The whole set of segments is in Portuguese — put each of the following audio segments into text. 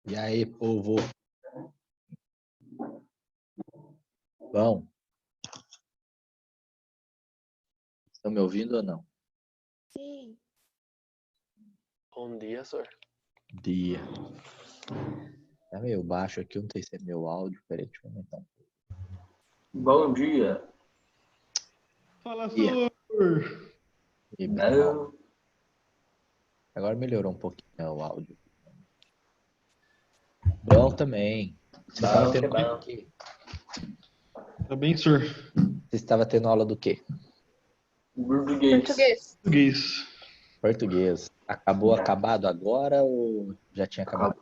E aí, povo? Bom, estão me ouvindo ou não? Sim. Bom dia, senhor. Dia. Tá meio baixo aqui, eu não sei se é meu áudio. Peraí, deixa eu aumentar um pouco. Bom dia. Fala, Dia. senhor! E, Não. pessoal? Agora melhorou um pouquinho, né, o áudio. Bom também. Você estava Bom, tendo que aula bom. do quê? Tá bem, senhor? Você estava tendo aula do quê? Português. Português. Português. Português. Acabado agora ou já tinha acabado?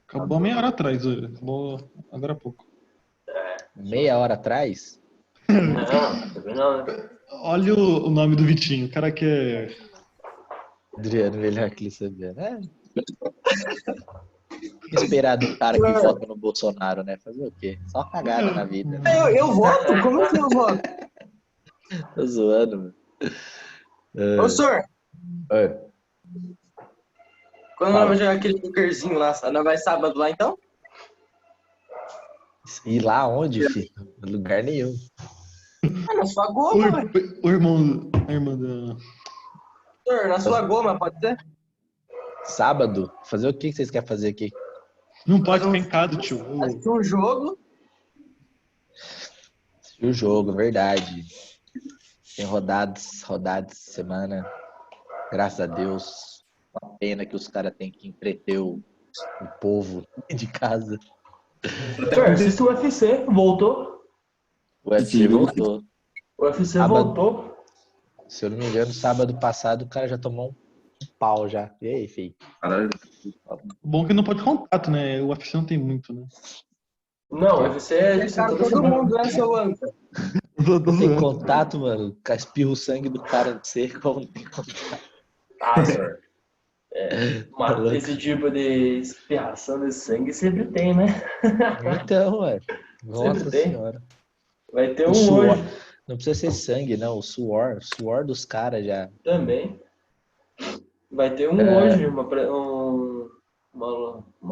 Acabou meia hora atrás, olha. Acabou agora há pouco. Meia hora atrás? Não, também não, né? Olha o nome do Vitinho. O cara que é... Adriano, melhor que ele sabia, né? Esperar do cara que vota no Bolsonaro, né? Fazer o quê? Só cagada na vida. Eu voto? Como assim eu voto? Tô zoando, Ô, senhor, mano. quando nós Fala. vamos jogar aquele pokerzinho lá, nós vai sábado lá então? E lá onde, filho? Lugar nenhum. Ah, na sua O, goma, ir- ué. o irmão... A irmã da... Senhor, na sua goma, pode ser? Sábado? Fazer o que vocês querem fazer aqui? Não pode Fazer ficar em casa, tio. assistir um jogo. Assistir o jogo, verdade. Tem rodadas essa semana. Graças a Deus. Uma pena que os caras têm que entreter o povo de casa. Senhor, assiste o UFC, voltou. O UFC voltou. O UFC Sábado, voltou. se eu não me engano, sábado passado o cara já tomou um pau já. E aí, filho? Bom que não pode contato, né? O UFC não tem muito, né? Não, o UFC é Você isso sabe toda todo semana. mundo, né, seu anta? Tô Tem zoando. contato, mano? Espirra o sangue do cara de ser como tem contato. Ah, senhor. Tá louco? Esse tipo de espirração de sangue sempre tem, né? Então, ué. Nossa Sempre tem. senhora. Vai ter O um suor. hoje Não precisa ser sangue, não. O suor dos caras já. também. Vai ter um hoje, uma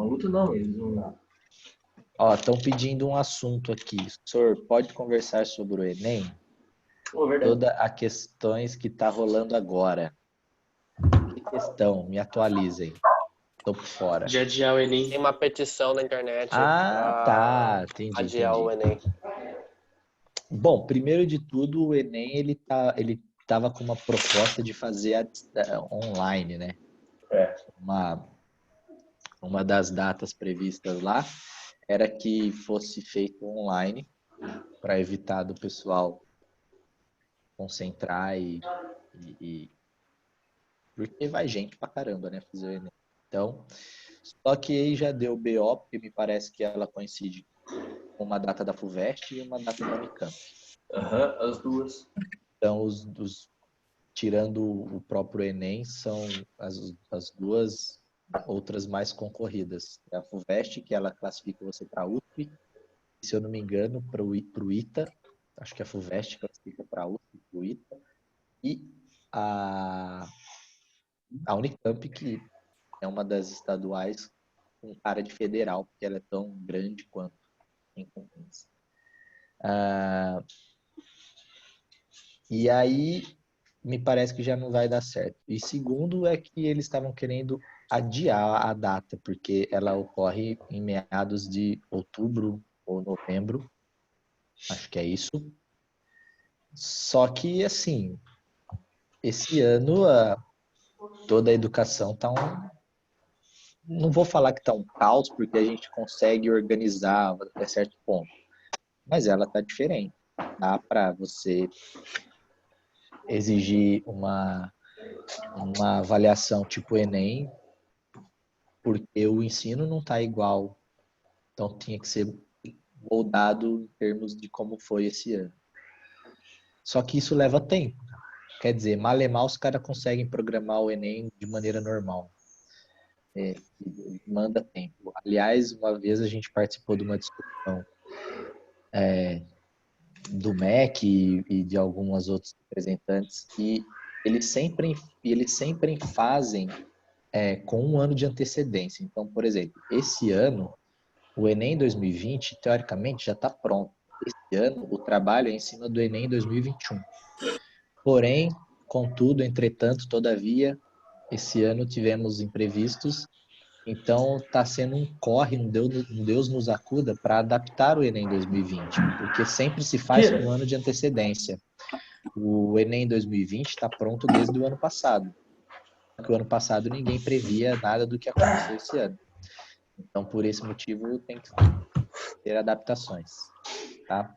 luta não, mas Ó, estão pedindo um assunto aqui. Senhor, pode conversar sobre o Enem? verdade. Todas as questões que tá rolando agora. Que questão? Me atualizem. Tô por fora. De adiar o Enem. Tem uma petição na internet Ah, pra tá. Entendi, adiar o entendi. Enem. Bom, primeiro de tudo, o Enem, ele tava com uma proposta de fazer online, né? É. Uma das datas previstas lá era que fosse feito online para evitar do pessoal concentrar porque vai gente pra caramba, né, fazer o Enem. Então, só que aí já deu BO, porque me parece que ela coincide com uma data da FUVEST e uma data da Unicamp. Aham, as duas. Então, tirando o próprio Enem, são as duas outras mais concorridas. É a FUVEST, que ela classifica você para a USP, e, se eu não me engano, para o ITA, acho que a FUVEST classifica para a USP, para o ITA, e a Unicamp, que é uma das estaduais com cara de federal, porque ela é tão grande quanto em concorrência. E aí, me parece que já não vai dar certo. E segundo é que eles estavam querendo adiar a data, porque ela ocorre em meados de outubro ou novembro, acho que é isso. Só que, assim, esse ano toda a educação tá não vou falar que tá um caos, porque a gente consegue organizar até certo ponto, mas ela tá diferente. Dá para você exigir uma avaliação tipo Enem, porque o ensino não está igual. Então tinha que ser moldado em termos de como foi esse ano. Só que isso leva tempo. Quer dizer, mal e mal os caras conseguem programar o Enem de maneira normal. Manda tempo. Aliás, uma vez a gente participou de uma discussão do MEC e de algumas outros representantes, e eles sempre fazem com um ano de antecedência. Então, por exemplo, esse ano, o Enem 2020, teoricamente, já está pronto. Esse ano, o trabalho é em cima do Enem 2021. Porém, contudo, entretanto, todavia, esse ano tivemos imprevistos, então está sendo um corre, um Deus nos acuda para adaptar o Enem 2020, porque sempre se faz com um ano de antecedência. O Enem 2020 está pronto desde o ano passado. Porque o ano passado ninguém previa nada do que aconteceu esse ano. Então, por esse motivo, tem que ter adaptações, tá?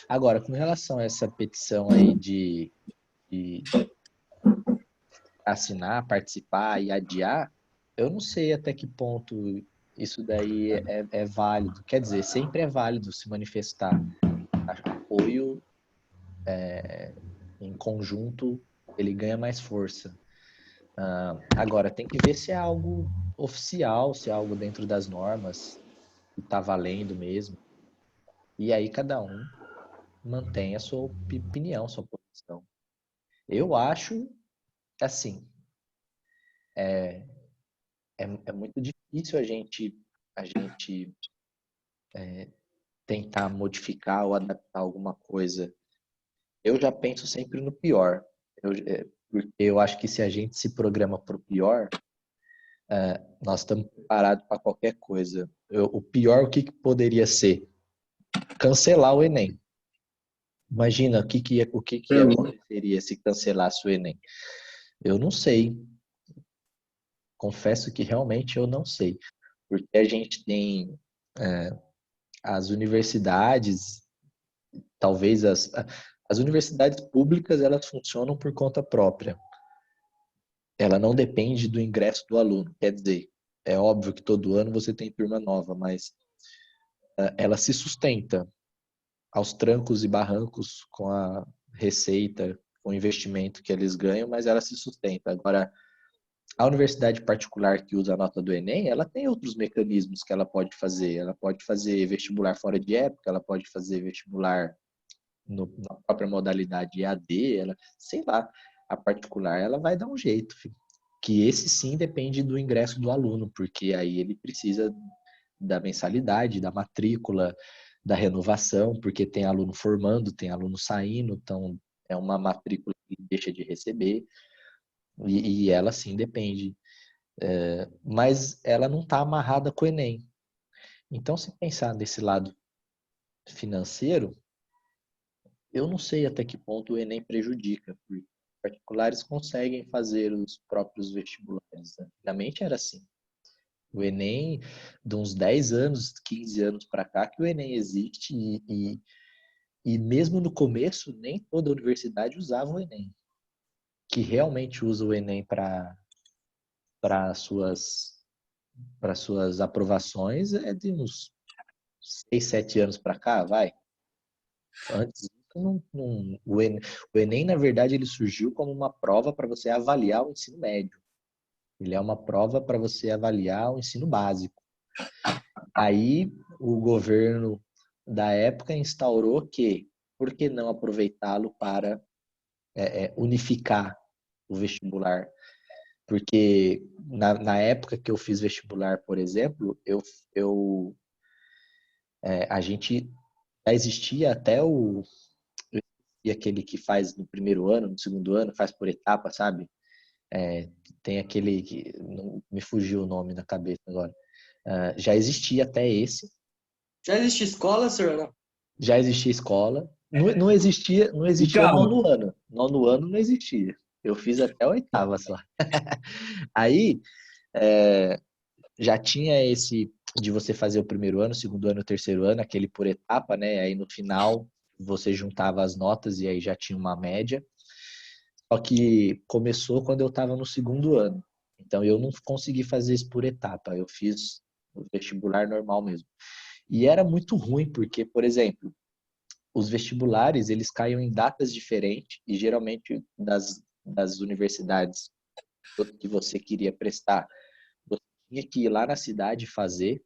Agora, com relação a essa petição aí de assinar, participar e adiar, eu não sei até que ponto isso daí é válido. Quer dizer, sempre é válido se manifestar. Apoio em conjunto, ele ganha mais força. Agora, tem que ver se é algo oficial, se é algo dentro das normas, que está valendo mesmo. E aí cada um mantém a sua opinião, sua posição. Eu acho, assim, é muito difícil a gente tentar modificar ou adaptar alguma coisa. Eu já penso sempre no pior. Porque eu acho que se a gente se programa para o pior, nós estamos preparados para qualquer coisa. O pior, o que poderia ser? Cancelar o Enem. Imagina o que aconteceria se cancelasse o Enem. Eu não sei. Confesso que realmente eu não sei. Porque a gente tem as universidades, talvez as universidades públicas, elas funcionam por conta própria. Ela não depende do ingresso do aluno. Quer dizer, é óbvio que todo ano você tem turma nova, mas ela se sustenta aos trancos e barrancos com a receita, com o investimento que eles ganham, mas ela se sustenta. Agora, a universidade particular que usa a nota do Enem, ela tem outros mecanismos que ela pode fazer. Ela pode fazer vestibular fora de época, ela pode fazer vestibular na própria modalidade EAD, sei lá, a particular ela vai dar um jeito, filho. Que esse sim depende do ingresso do aluno, porque aí ele precisa da mensalidade, da matrícula, da renovação, porque tem aluno formando, tem aluno saindo, então é uma matrícula que deixa de receber, e ela sim depende. Mas ela não está amarrada com o Enem. Então, se pensar desse lado financeiro, eu não sei até que ponto o Enem prejudica, porque particulares conseguem fazer os próprios vestibulares. Antigamente era assim. O Enem, de uns 10 anos, 15 anos para cá, que o Enem existe e mesmo no começo, nem toda universidade usava o Enem. Que realmente usa o Enem para suas aprovações é de uns 6, 7 anos para cá, vai. Antes o Enem, na verdade, ele surgiu como uma prova para você avaliar o ensino médio. Ele é uma prova para você avaliar o ensino básico. Aí o governo da época instaurou que, por que não aproveitá-lo para unificar o vestibular? Porque na época que eu fiz vestibular, por exemplo, a gente já existia até e aquele que faz no primeiro ano, no segundo ano, faz por etapa, sabe? Tem aquele que não me fugiu o nome na cabeça agora. Já existia até esse. Já existe escola, senhor? Não. Já existia escola. Não existia nono ano. Nono ano não existia. Eu fiz até a oitava só. Aí, já tinha esse de você fazer o primeiro ano, segundo ano, terceiro ano, aquele por etapa, né? Aí no final você juntava as notas e aí já tinha uma média. Só que começou quando eu estava no segundo ano. Então eu não consegui fazer isso por etapa. Eu fiz o vestibular normal mesmo. E era muito ruim, porque, por exemplo, os vestibulares, eles caíam em datas diferentes e geralmente das universidades que você queria prestar, você tinha que ir lá na cidade fazer.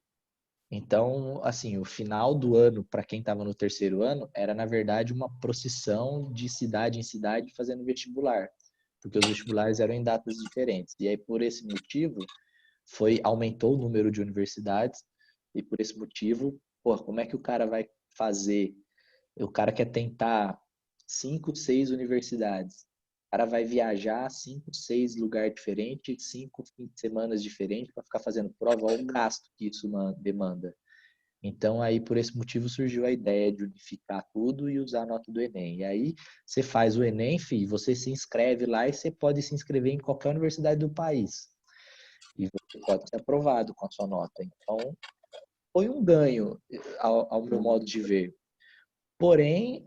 Então, assim, o final do ano, para quem estava no terceiro ano, era, na verdade, uma procissão de cidade em cidade fazendo vestibular. porque os vestibulares eram em datas diferentes. E aí, por esse motivo, aumentou o número de universidades, e por esse motivo, pô, como é que o cara vai fazer? O cara quer tentar 5, 6 universidades. O cara vai viajar 5, 6 lugares diferentes, 5 fins de semana diferentes para ficar fazendo prova. Olha o gasto que isso demanda. Então, aí, por esse motivo, surgiu a ideia de unificar tudo e usar a nota do Enem. E aí, você faz o Enem, filho, você se inscreve lá e você pode se inscrever em qualquer universidade do país. E você pode ser aprovado com a sua nota. Então, foi um ganho, ao meu modo de ver. Porém,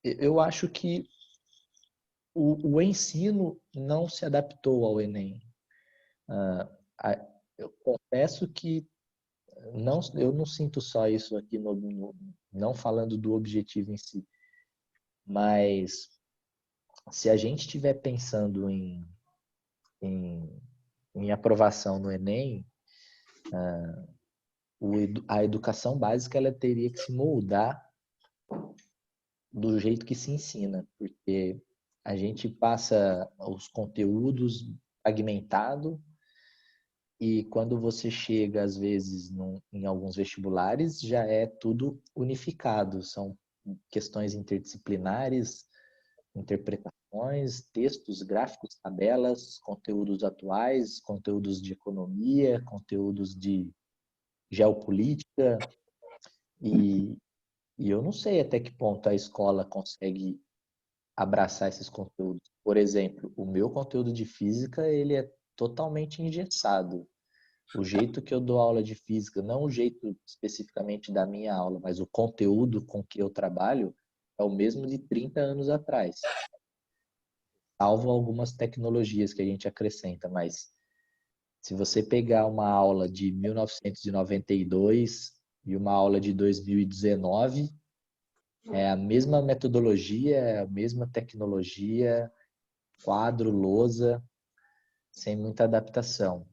eu acho que o ensino não se adaptou ao Enem. Eu confesso que eu não sinto só isso aqui, não falando do objetivo em si, mas se a gente estiver pensando em aprovação no Enem, a educação básica ela teria que se moldar do jeito que se ensina, porque a gente passa os conteúdos fragmentado e quando você chega, às vezes, em alguns vestibulares, já é tudo unificado. São questões interdisciplinares, interpretações, textos, gráficos, tabelas, conteúdos atuais, conteúdos de economia, conteúdos de geopolítica. E eu não sei até que ponto a escola consegue abraçar esses conteúdos. Por exemplo, o meu conteúdo de física, ele é totalmente engessado. O jeito que eu dou aula de física, não o jeito especificamente da minha aula, mas o conteúdo com que eu trabalho é o mesmo de 30 anos atrás. Salvo algumas tecnologias que a gente acrescenta, mas se você pegar uma aula de 1992 e uma aula de 2019, é a mesma metodologia, é a mesma tecnologia, quadro, lousa, sem muita adaptação.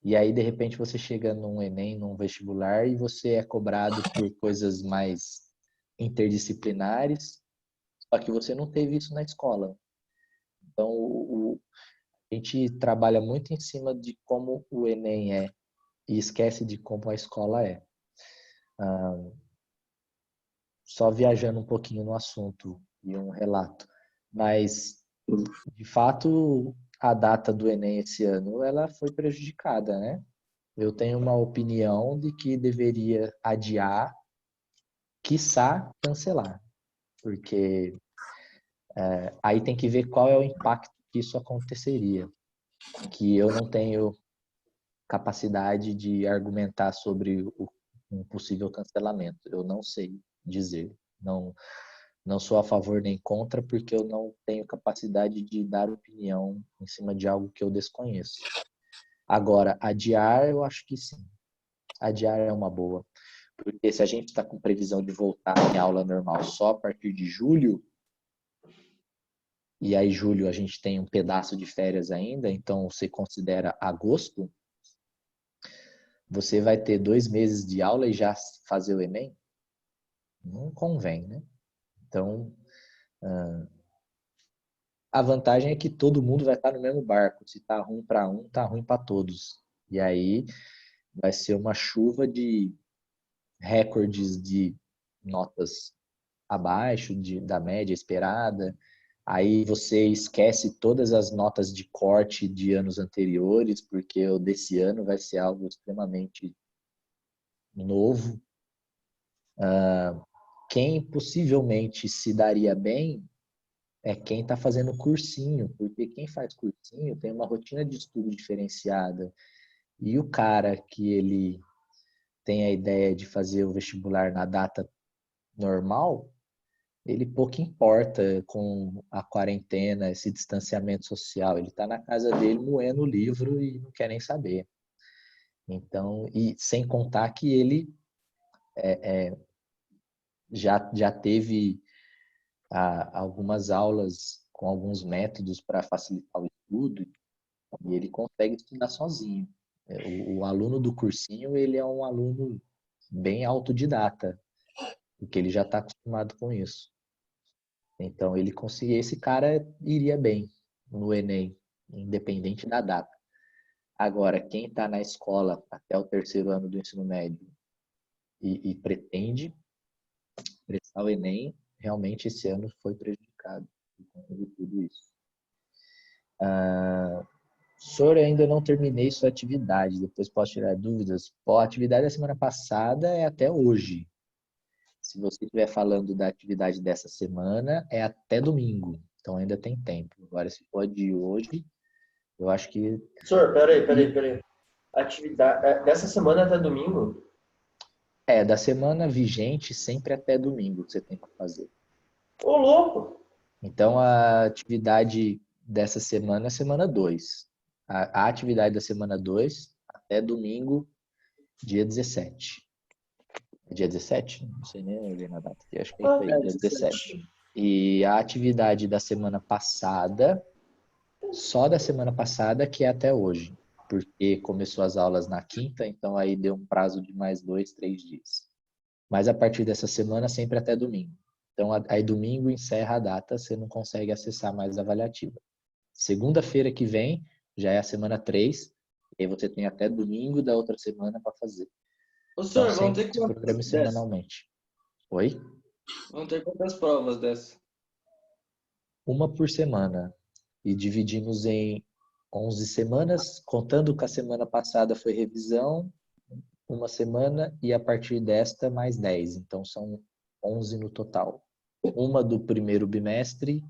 E aí, de repente, você chega num Enem, num vestibular, e você é cobrado por coisas mais interdisciplinares, só que você não teve isso na escola. Então, a gente trabalha muito em cima de como o Enem é e esquece de como a escola é. Só viajando um pouquinho no assunto e um relato. Mas, de fato, a data do Enem esse ano, ela foi prejudicada, né? Eu tenho uma opinião de que deveria adiar, quiçá cancelar, porque aí tem que ver qual é o impacto que isso aconteceria, que eu não tenho capacidade de argumentar sobre um possível cancelamento. Eu não sei dizer. Não sou a favor nem contra, porque eu não tenho capacidade de dar opinião em cima de algo que eu desconheço. Agora, adiar, eu acho que sim. Adiar é uma boa. Porque se a gente está com previsão de voltar em aula normal só a partir de julho, e aí julho a gente tem um pedaço de férias ainda, então você considera agosto, você vai ter 2 meses de aula e já fazer o Enem? Não convém, né? Então, a vantagem é que todo mundo vai estar no mesmo barco. Se tá ruim para um, tá ruim para todos. E aí vai ser uma chuva de recordes de notas abaixo da média esperada. Aí você esquece todas as notas de corte de anos anteriores, porque o desse ano vai ser algo extremamente novo. Quem possivelmente se daria bem é quem está fazendo cursinho, porque quem faz cursinho tem uma rotina de estudo diferenciada. E o cara que ele tem a ideia de fazer o vestibular na data normal, ele pouco importa com a quarentena, esse distanciamento social. Ele está na casa dele moendo o livro e não quer nem saber. Então, e sem contar que ele já teve algumas aulas com alguns métodos para facilitar o estudo e ele consegue estudar sozinho. O aluno do cursinho, ele é um aluno bem autodidata, porque ele já está acostumado com isso. Então, ele conseguia, esse cara iria bem no Enem, independente da data. Agora, quem está na escola até o terceiro ano do ensino médio e pretende prestar o Enem, realmente esse ano foi prejudicado por conta de tudo isso. Senhor, eu ainda não terminei sua atividade, depois posso tirar dúvidas? Pô, a atividade da semana passada é até hoje. Se você estiver falando da atividade dessa semana, é até domingo. Então ainda tem tempo. Agora, se for de hoje, eu acho que Senhor, peraí. Atividade. Dessa semana até domingo? da semana vigente, sempre até domingo que você tem que fazer. Ô, louco! Então a atividade dessa semana é semana 2. A atividade da semana 2 até domingo, dia 17. É dia 17? Não sei nem olhei na data aqui. Acho que é isso aí, dia 17. E a atividade da semana passada, só da semana passada, que é até hoje. Porque começou as aulas na quinta, então aí deu um prazo de mais 2, 3 dias. Mas a partir dessa semana, sempre até domingo. Então, aí domingo encerra a data, você não consegue acessar mais a avaliativa. Segunda-feira que vem, já é a semana 3, e aí você tem até domingo da outra semana para fazer. Ô, Então, senhor, vão sempre ter se programe quantas dessas? semanalmente. Oi? Vão ter quantas provas dessas? Uma por semana. E dividimos em 11 semanas, contando que a semana passada foi revisão, uma semana, e a partir desta, mais 10. Então, são 11 no total. Uma do primeiro bimestre,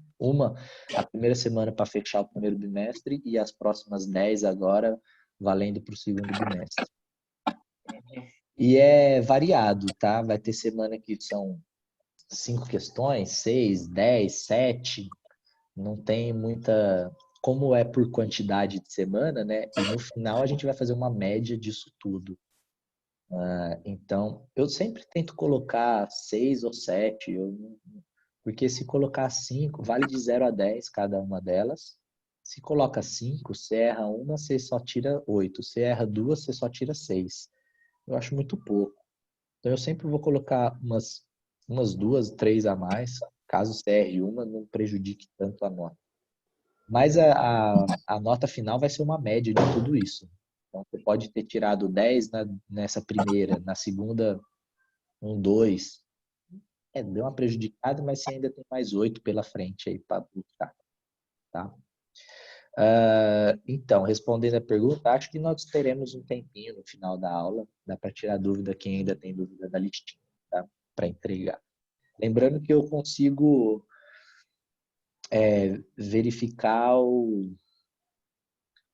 a primeira semana para fechar o primeiro bimestre e as próximas 10 agora, valendo para o segundo bimestre. E é variado, tá? Vai ter semana que são 5 questões, 6, 10, 7. Não tem muita. Como é por quantidade de semana, né? E no final a gente vai fazer uma média disso tudo. Então, eu sempre tento colocar 6 ou 7, porque se colocar 5, vale de 0 a 10 cada uma delas. Se coloca 5, você erra uma, você só tira 8. Se erra duas, você só tira 6. Eu acho muito pouco. Então, eu sempre vou colocar umas 2, 3 a mais, caso você erre uma, não prejudique tanto a nota. Mas a nota final vai ser uma média de tudo isso. Então, você pode ter tirado 10 nessa primeira, na segunda, um 2. Deu uma prejudicada, mas você ainda tem mais 8 pela frente aí para buscar. Tá? Então, respondendo a pergunta, acho que nós teremos um tempinho no final da aula. Dá para tirar dúvida quem ainda tem dúvida da listinha, tá? Para entregar. Lembrando que eu consigo verificar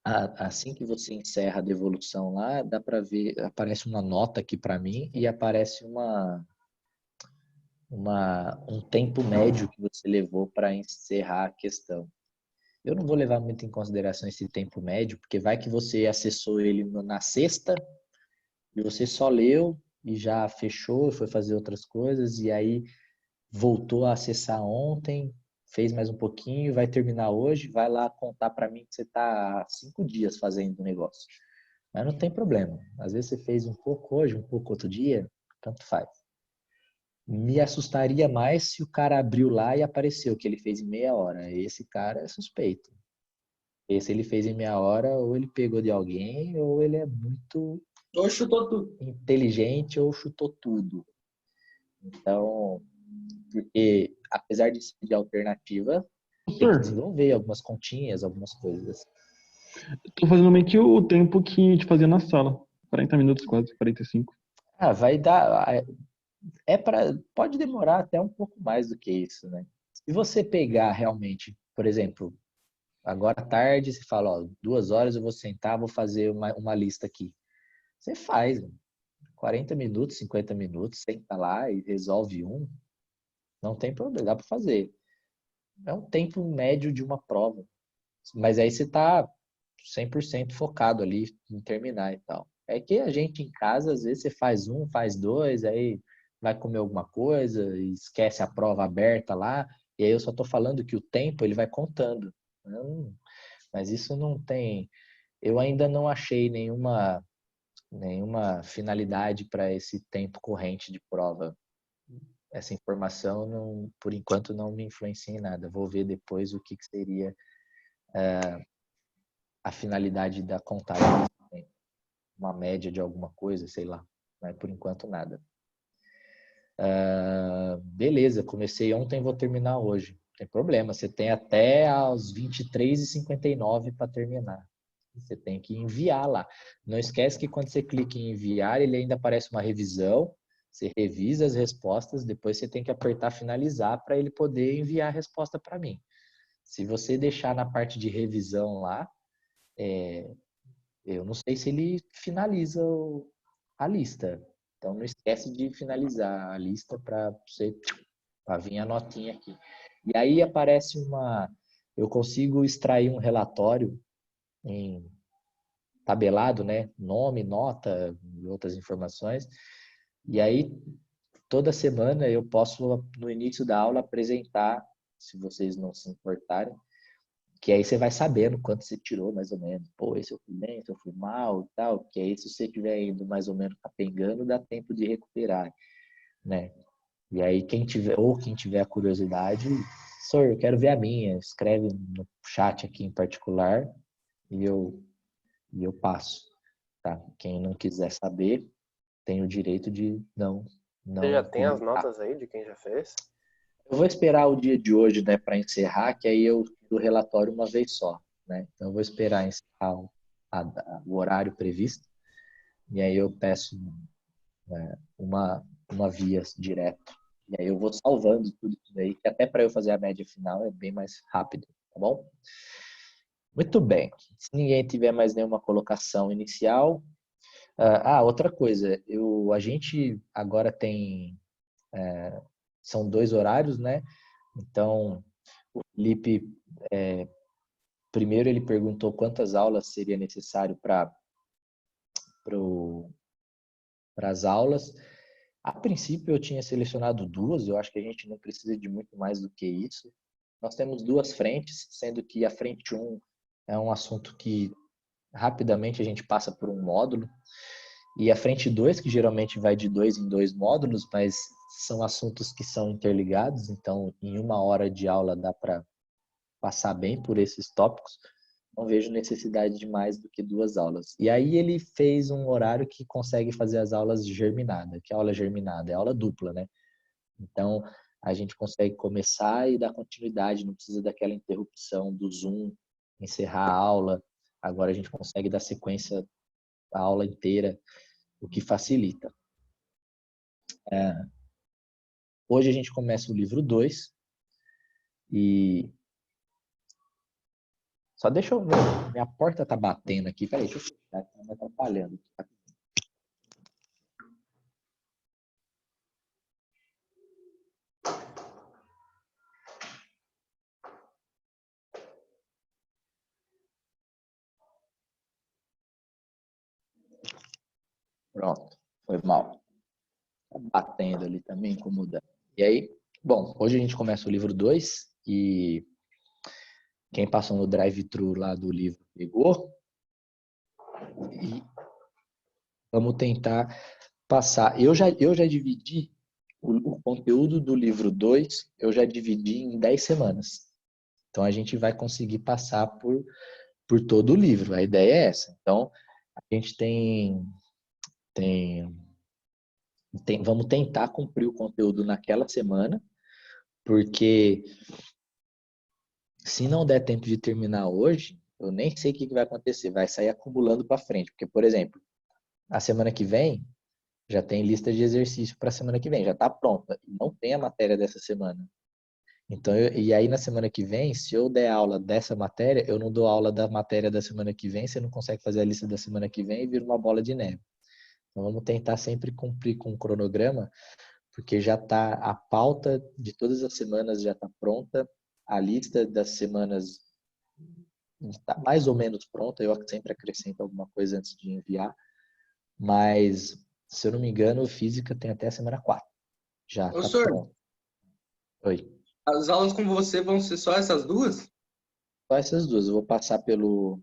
assim que você encerra a devolução lá, dá para ver, aparece uma nota aqui para mim e aparece um tempo médio que você levou para encerrar a questão. Eu não vou levar muito em consideração esse tempo médio, porque vai que você acessou ele na sexta e você só leu e já fechou, foi fazer outras coisas e aí voltou a acessar ontem, fez mais um pouquinho, vai terminar hoje, vai lá contar para mim que você está há 5 dias fazendo o negócio. Mas não tem problema. Às vezes você fez um pouco hoje, um pouco outro dia, tanto faz. Me assustaria mais se o cara abriu lá e apareceu que ele fez em meia hora. Esse cara é suspeito. Esse ele fez em meia hora, ou ele pegou de alguém, ou ele é muito Ou chutou tudo. inteligente, ou chutou tudo. Então, porque apesar de ser de alternativa, tem que Senhor, desenvolver algumas continhas, algumas coisas. tô fazendo meio que o tempo que a gente fazia na sala. 40 minutos quase, 45. Vai dar. Pode demorar até um pouco mais do que isso, né? Se você pegar realmente, por exemplo, agora à tarde, você fala, ó, 2 horas eu vou sentar, vou fazer uma lista aqui. Você faz, 40 minutos, 50 minutos, senta lá e resolve um, não tem problema, dá para fazer. É um tempo médio de uma prova. Mas aí você tá 100% focado ali em terminar e tal. É que a gente em casa, às vezes você faz um, faz dois, aí vai comer alguma coisa, esquece a prova aberta lá, e aí eu só tô falando que o tempo ele vai contando. Mas isso não tem. Eu ainda não achei nenhuma finalidade para esse tempo corrente de prova. essa informação, não, por enquanto, não me influencia em nada. Vou ver depois o que seria a finalidade da contagem. Uma média de alguma coisa, sei lá. Mas, por enquanto, nada. Beleza, comecei ontem, vou terminar hoje. Não tem problema, você tem até às 23h59 para terminar. Você tem que enviar lá. Não esquece que quando você clica em enviar, ele ainda aparece uma revisão. Você revisa as respostas, depois você tem que apertar finalizar para ele poder enviar a resposta para mim. Se você deixar na parte de revisão lá, eu não sei se ele finaliza a lista. Então não esquece de finalizar a lista para vir a notinha aqui. E aí aparece eu consigo extrair um relatório em tabelado, né? Nome, nota e outras informações. E aí toda semana eu posso no início da aula apresentar, se vocês não se importarem, que aí você vai sabendo quanto você tirou, mais ou menos. Pô, esse eu fui bem, esse eu fui mal e tal. Que aí, se você estiver indo mais ou menos capengando, dá tempo de recuperar, né? E aí, quem tiver a curiosidade, senhor, eu quero ver a minha. Escreve no chat aqui em particular e eu passo, tá? Quem não quiser saber, tem o direito de não Você já tem as publicar. notas aí de quem já fez? Eu vou esperar o dia de hoje, né, para encerrar, que aí eu tiro o relatório uma vez só, né? Então eu vou esperar encerrar o horário previsto e aí eu peço uma via direto. E aí eu vou salvando tudo isso aí, que até para eu fazer a média final é bem mais rápido, tá bom? Muito bem. Se ninguém tiver mais nenhuma colocação inicial, outra coisa, a gente agora tem são 2 horários, né? Então o Felipe primeiro ele perguntou quantas aulas seria necessário para as aulas. A princípio eu tinha selecionado 2, eu acho que a gente não precisa de muito mais do que isso. Nós temos 2 frentes, sendo que a frente 1 é um assunto que rapidamente a gente passa por um módulo, e a frente 2, que geralmente vai de 2 em 2 módulos, mas são assuntos que são interligados, então em 1 hora de aula dá para passar bem por esses tópicos. Não vejo necessidade de mais do que 2 aulas. E aí ele fez um horário que consegue fazer as aulas germinadas. Que aula germinada? É aula dupla, né? Então, a gente consegue começar e dar continuidade, não precisa daquela interrupção do Zoom, encerrar a aula. Agora a gente consegue dar sequência à aula inteira, o que facilita. Hoje a gente começa o livro 2 e só deixa eu ver, minha porta tá batendo aqui, peraí, deixa eu fechar, tá me atrapalhando. Pronto, foi mal. Tá batendo ali também, incomodando. E aí, bom, hoje a gente começa o livro 2 e quem passou no drive-thru lá do livro pegou. E vamos tentar passar. Eu já dividi o conteúdo do livro 2, eu já dividi em 10 semanas. Então a gente vai conseguir passar por todo o livro. A ideia é essa. Então, a gente vamos tentar cumprir o conteúdo naquela semana, porque se não der tempo de terminar hoje, eu nem sei o que vai acontecer. Vai sair acumulando para frente. Porque, por exemplo, a semana que vem já tem lista de exercício para a semana que vem, já está pronta. Não tem a matéria dessa semana. Então, e aí na semana que vem, se eu der aula dessa matéria, eu não dou aula da matéria da semana que vem, você não consegue fazer a lista da semana que vem e vira uma bola de neve. Então vamos tentar sempre cumprir com o cronograma, porque já está a pauta de todas as semanas já está pronta, a lista das semanas está mais ou menos pronta, eu sempre acrescento alguma coisa antes de enviar, mas se eu não me engano, física tem até a semana 4. Já Ô, está senhor, pronto. Oi. as aulas com você vão ser só essas 2? Só essas 2. Eu vou passar pelo.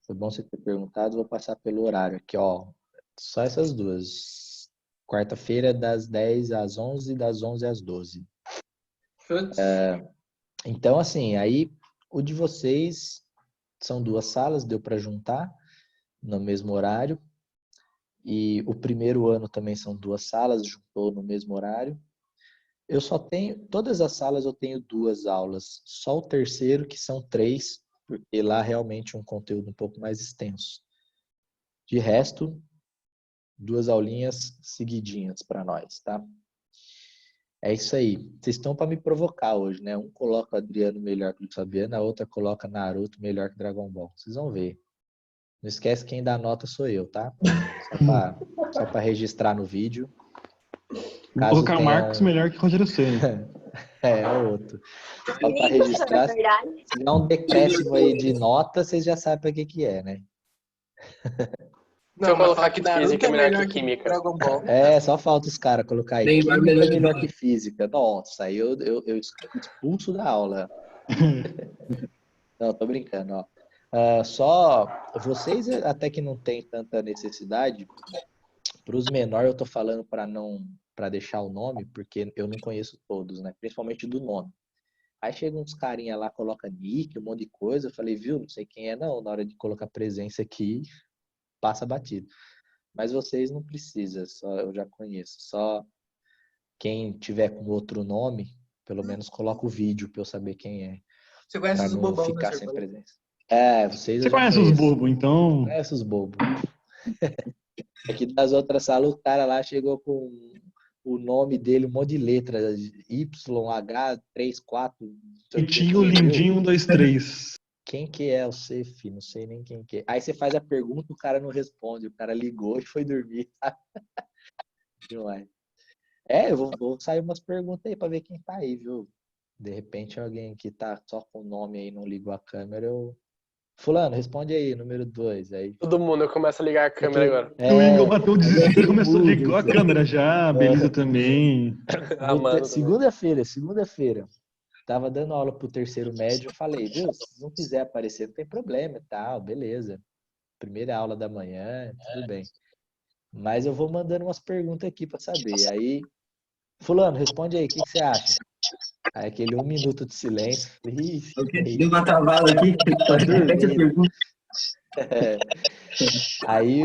Foi bom você ter perguntado, vou passar pelo horário aqui, ó. Só essas 2. Quarta-feira, das 10 às 11, das 11 às 12. Putz. Então, assim, aí o de vocês são 2 salas, deu para juntar no mesmo horário. E o primeiro ano também são 2 salas, juntou no mesmo horário. Eu só tenho, todas as salas eu tenho 2 aulas, só o terceiro que são 3, porque lá realmente é um conteúdo um pouco mais extenso. De resto, 2 aulinhas seguidinhas para nós, tá? É isso aí. Vocês estão para me provocar hoje, né? Um coloca o Adriano melhor que o Fabiano, a outra coloca Naruto melhor que Dragon Ball. Vocês vão ver. Não esquece que quem dá nota sou eu, tá? Só para registrar no vídeo. Vou Caso colocar o tenha Marcos melhor que Rogério Ceni. É o outro. Só para Nem isso, registrar. na verdade. Se dá um decréscimo aí de nota, vocês já sabem para que é, né? Se eu mas colocar fala que Naruto física é melhor que química. Dragon Ball. É, só falta os caras colocar aí. Neymar Química melhor é que melhor Bola. que física. Nossa, aí eu expulso da aula. Não, tô brincando, ó. Só vocês até que não tem tanta necessidade. Para os menores eu tô falando para deixar o nome, porque eu não conheço todos, né? Principalmente do nome. Aí chega uns carinha lá, coloca nick, um monte de coisa. Eu falei, viu, não sei quem é não. Na hora de colocar presença aqui, passa batido. Mas vocês não precisam, eu já conheço. Só quem tiver com outro nome, pelo menos coloca o vídeo para eu saber quem é, Você conhece para os não bobão, né, ficar sem Serpão? presença. É, vocês Você eu já conhece os conheço. bobos, então. Conhece os bobos. Aqui das outras salas, o cara lá chegou com o nome dele, um monte de letras, YH 34. Lindinho, lindinho, 1, 2, 3. Quem que é o Cef? Não sei nem quem que é. Aí você faz a pergunta, o cara não responde. O cara ligou e foi dormir. Demais. Eu vou sair umas perguntas aí pra ver quem tá aí, viu? De repente alguém que tá só com o nome aí não ligou a câmera, Fulano, responde aí, número 2. Aí... Todo mundo, eu começo a ligar a câmera agora. O Engel bateu o desespero, todo começou a mundo, ligar a câmera já. A Belisa também. Ah, mano, Segunda-feira. Tava dando aula pro terceiro médio, eu falei, viu, se não quiser aparecer, não tem problema e tal, beleza. Primeira aula da manhã, tudo bem. Mas eu vou mandando umas perguntas aqui para saber. Aí, Fulano, responde aí, o que você acha? Aí aquele 1 minuto de silêncio. Deu uma travada aqui. Repete a pergunta. Aí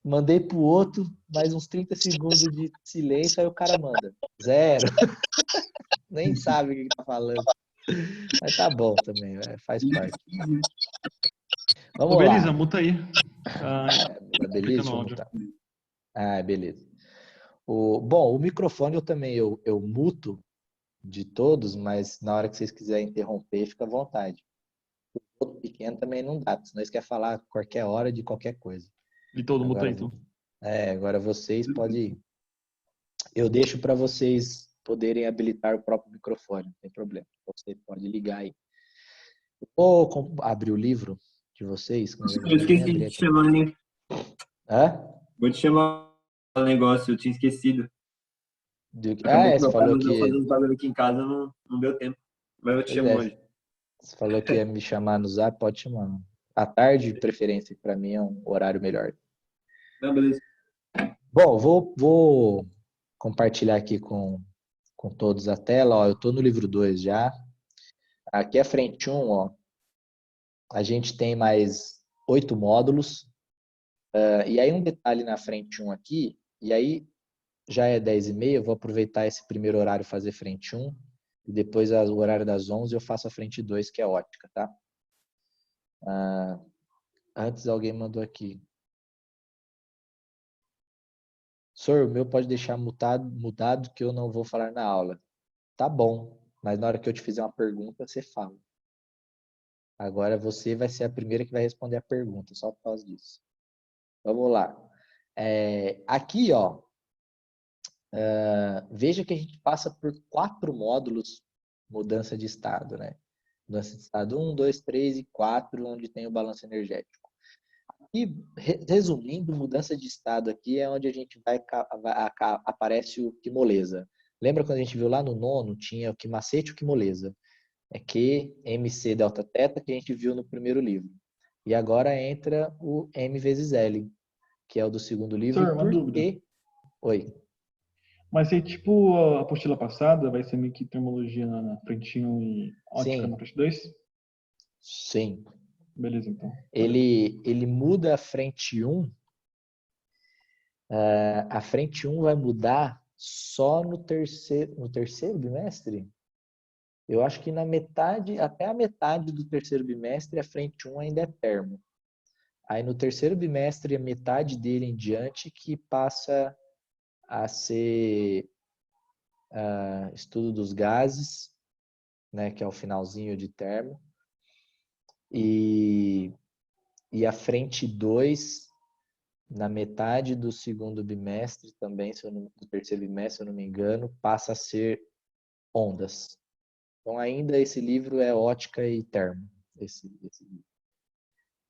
mandei pro outro, mais uns 30 segundos de silêncio, aí o cara manda 0. Nem sabe o que tá falando. Mas tá bom também, faz parte. Vamos Ô, Belisa, lá. muta aí. Beleza, deixa eu mutar. Beleza. Bom, o microfone eu muto de todos, mas na hora que vocês quiserem interromper, fica à vontade. O outro pequeno também não dá, senão eles querem falar a qualquer hora de qualquer coisa. E todo mundo Agora, aí, então. Agora vocês podem... Eu deixo para vocês poderem habilitar o próprio microfone, não tem problema. Você pode ligar aí. Vou abrir o livro de vocês. Eu esqueci de te chamar, né? Hã? Vou te chamar um negócio, eu tinha esquecido. Você falou que... fazendo bagulho aqui em casa, não deu tempo. Mas eu te chamo hoje. Você falou que ia me chamar no Zap, pode chamar. À tarde, de preferência, para mim é um horário melhor. Não, beleza. Bom, vou compartilhar aqui com todos a tela. Ó, eu estou no livro 2 já. Aqui a frente 1, ó, a gente tem mais 8 módulos. E aí um detalhe na frente 1 aqui, e aí já é 10h30, eu vou aproveitar esse primeiro horário e fazer frente 1. E depois o horário das 11 eu faço a frente 2, que é ótica, tá? Antes alguém mandou aqui. Senhor, o meu pode deixar mudado que eu não vou falar na aula. Tá bom, mas na hora que eu te fizer uma pergunta, você fala. Agora você vai ser a primeira que vai responder a pergunta, só por causa disso. Vamos lá. Aqui, ó, veja que a gente passa por 4 módulos mudança de estado, né? Mudança de estado 1, 2, 3 e 4, onde tem o balanço energético. E, resumindo, mudança de estado aqui é onde a gente aparece o que moleza. Lembra quando a gente viu lá no 9º, tinha o que macete e o que moleza? É Q, MC, delta, teta, que a gente viu no primeiro livro. E agora entra o M vezes L, que é o do segundo livro. Senhor, uma dúvida. Oi. Mas se tipo a apostila passada, vai ser meio que termologia na frente 1 e ótica na Sim, frente 2? sim. Beleza, então. Ele muda a frente 1. A frente 1 vai mudar só no terceiro bimestre? Eu acho que na metade, até a metade do terceiro bimestre, a frente 1 ainda é termo. Aí no terceiro bimestre, a metade dele em diante que passa a ser estudo dos gases, né, que é o finalzinho de termo. E a frente 2, na metade do segundo bimestre também, do terceiro bimestre, se eu não me engano, passa a ser ondas. Então ainda esse livro é ótica e termo. Esse livro.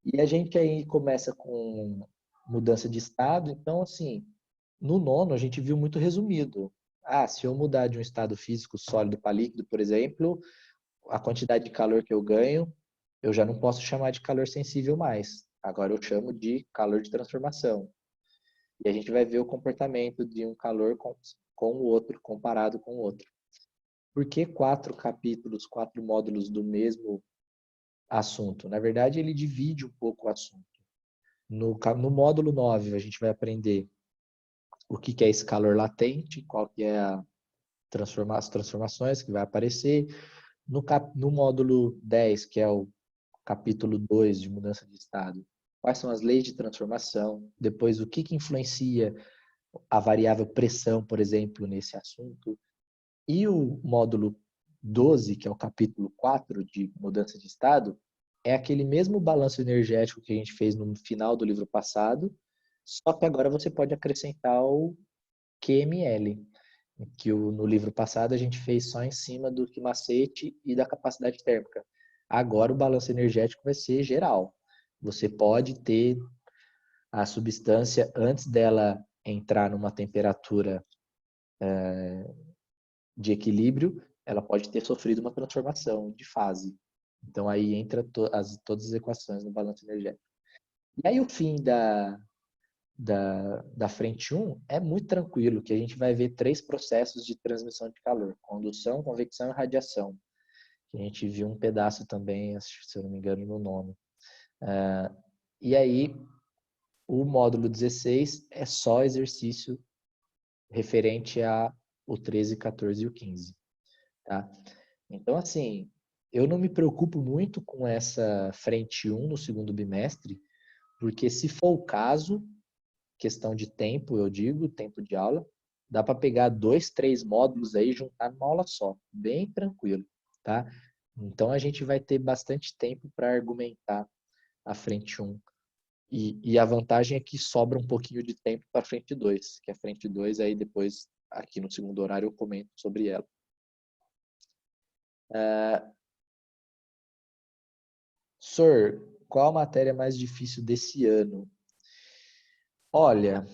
E a gente aí começa com mudança de estado. Então, assim, no nono a gente viu muito resumido. Se eu mudar de um estado físico sólido para líquido, por exemplo, a quantidade de calor que eu ganho, eu já não posso chamar de calor sensível mais. Agora eu chamo de calor de transformação. E a gente vai ver o comportamento de um calor com o outro, comparado com o outro. Por que 4 capítulos, 4 módulos do mesmo assunto? Na verdade, ele divide um pouco o assunto. No módulo 9, a gente vai aprender o que é esse calor latente, qual que é as transformações que vai aparecer. No módulo 10, que é o capítulo 2 de mudança de estado, quais são as leis de transformação, depois o que influencia a variável pressão, por exemplo, nesse assunto. E o módulo 12, que é o capítulo 4 de mudança de estado, é aquele mesmo balanço energético que a gente fez no final do livro passado, só que agora você pode acrescentar o QML, que no livro passado a gente fez só em cima do macete e da capacidade térmica. Agora o balanço energético vai ser geral. Você pode ter a substância antes dela entrar numa temperatura de equilíbrio, ela pode ter sofrido uma transformação de fase. Então aí entra todas as equações no balanço energético. E aí o fim da frente 1 é muito tranquilo, que a gente vai ver 3 processos de transmissão de calor: condução, convecção e radiação. Que a gente viu um pedaço também, se eu não me engano, no nono. E aí o módulo 16 é só exercício referente a o 13, 14 e o 15. Tá? Então, assim, eu não me preocupo muito com essa frente 1 no segundo bimestre, porque se for o caso, questão de tempo, eu digo, tempo de aula, dá para pegar 2, 3 módulos aí e juntar numa aula só, bem tranquilo, tá? Então a gente vai ter bastante tempo para argumentar a frente 1. E a vantagem é que sobra um pouquinho de tempo para a frente 2, que a frente 2 aí depois, aqui no segundo horário, eu comento sobre ela. Sor, qual a matéria mais difícil desse ano? Olha,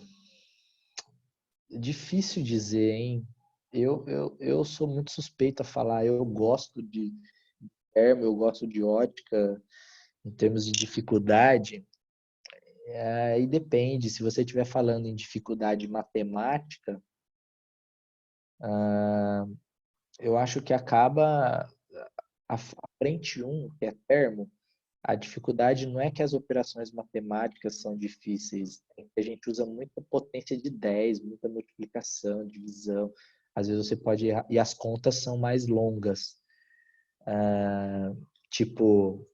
difícil dizer, hein? Eu sou muito suspeito a falar. Eu gosto de termo, eu gosto de ótica, em termos de dificuldade. Aí depende. Se você estiver falando em dificuldade matemática, eu acho que acaba a frente 1, que é termo. A dificuldade não é que as operações matemáticas são difíceis, é que a gente usa muita potência de 10, muita multiplicação, divisão. Às vezes você pode errar, e as contas são mais longas. Tipo,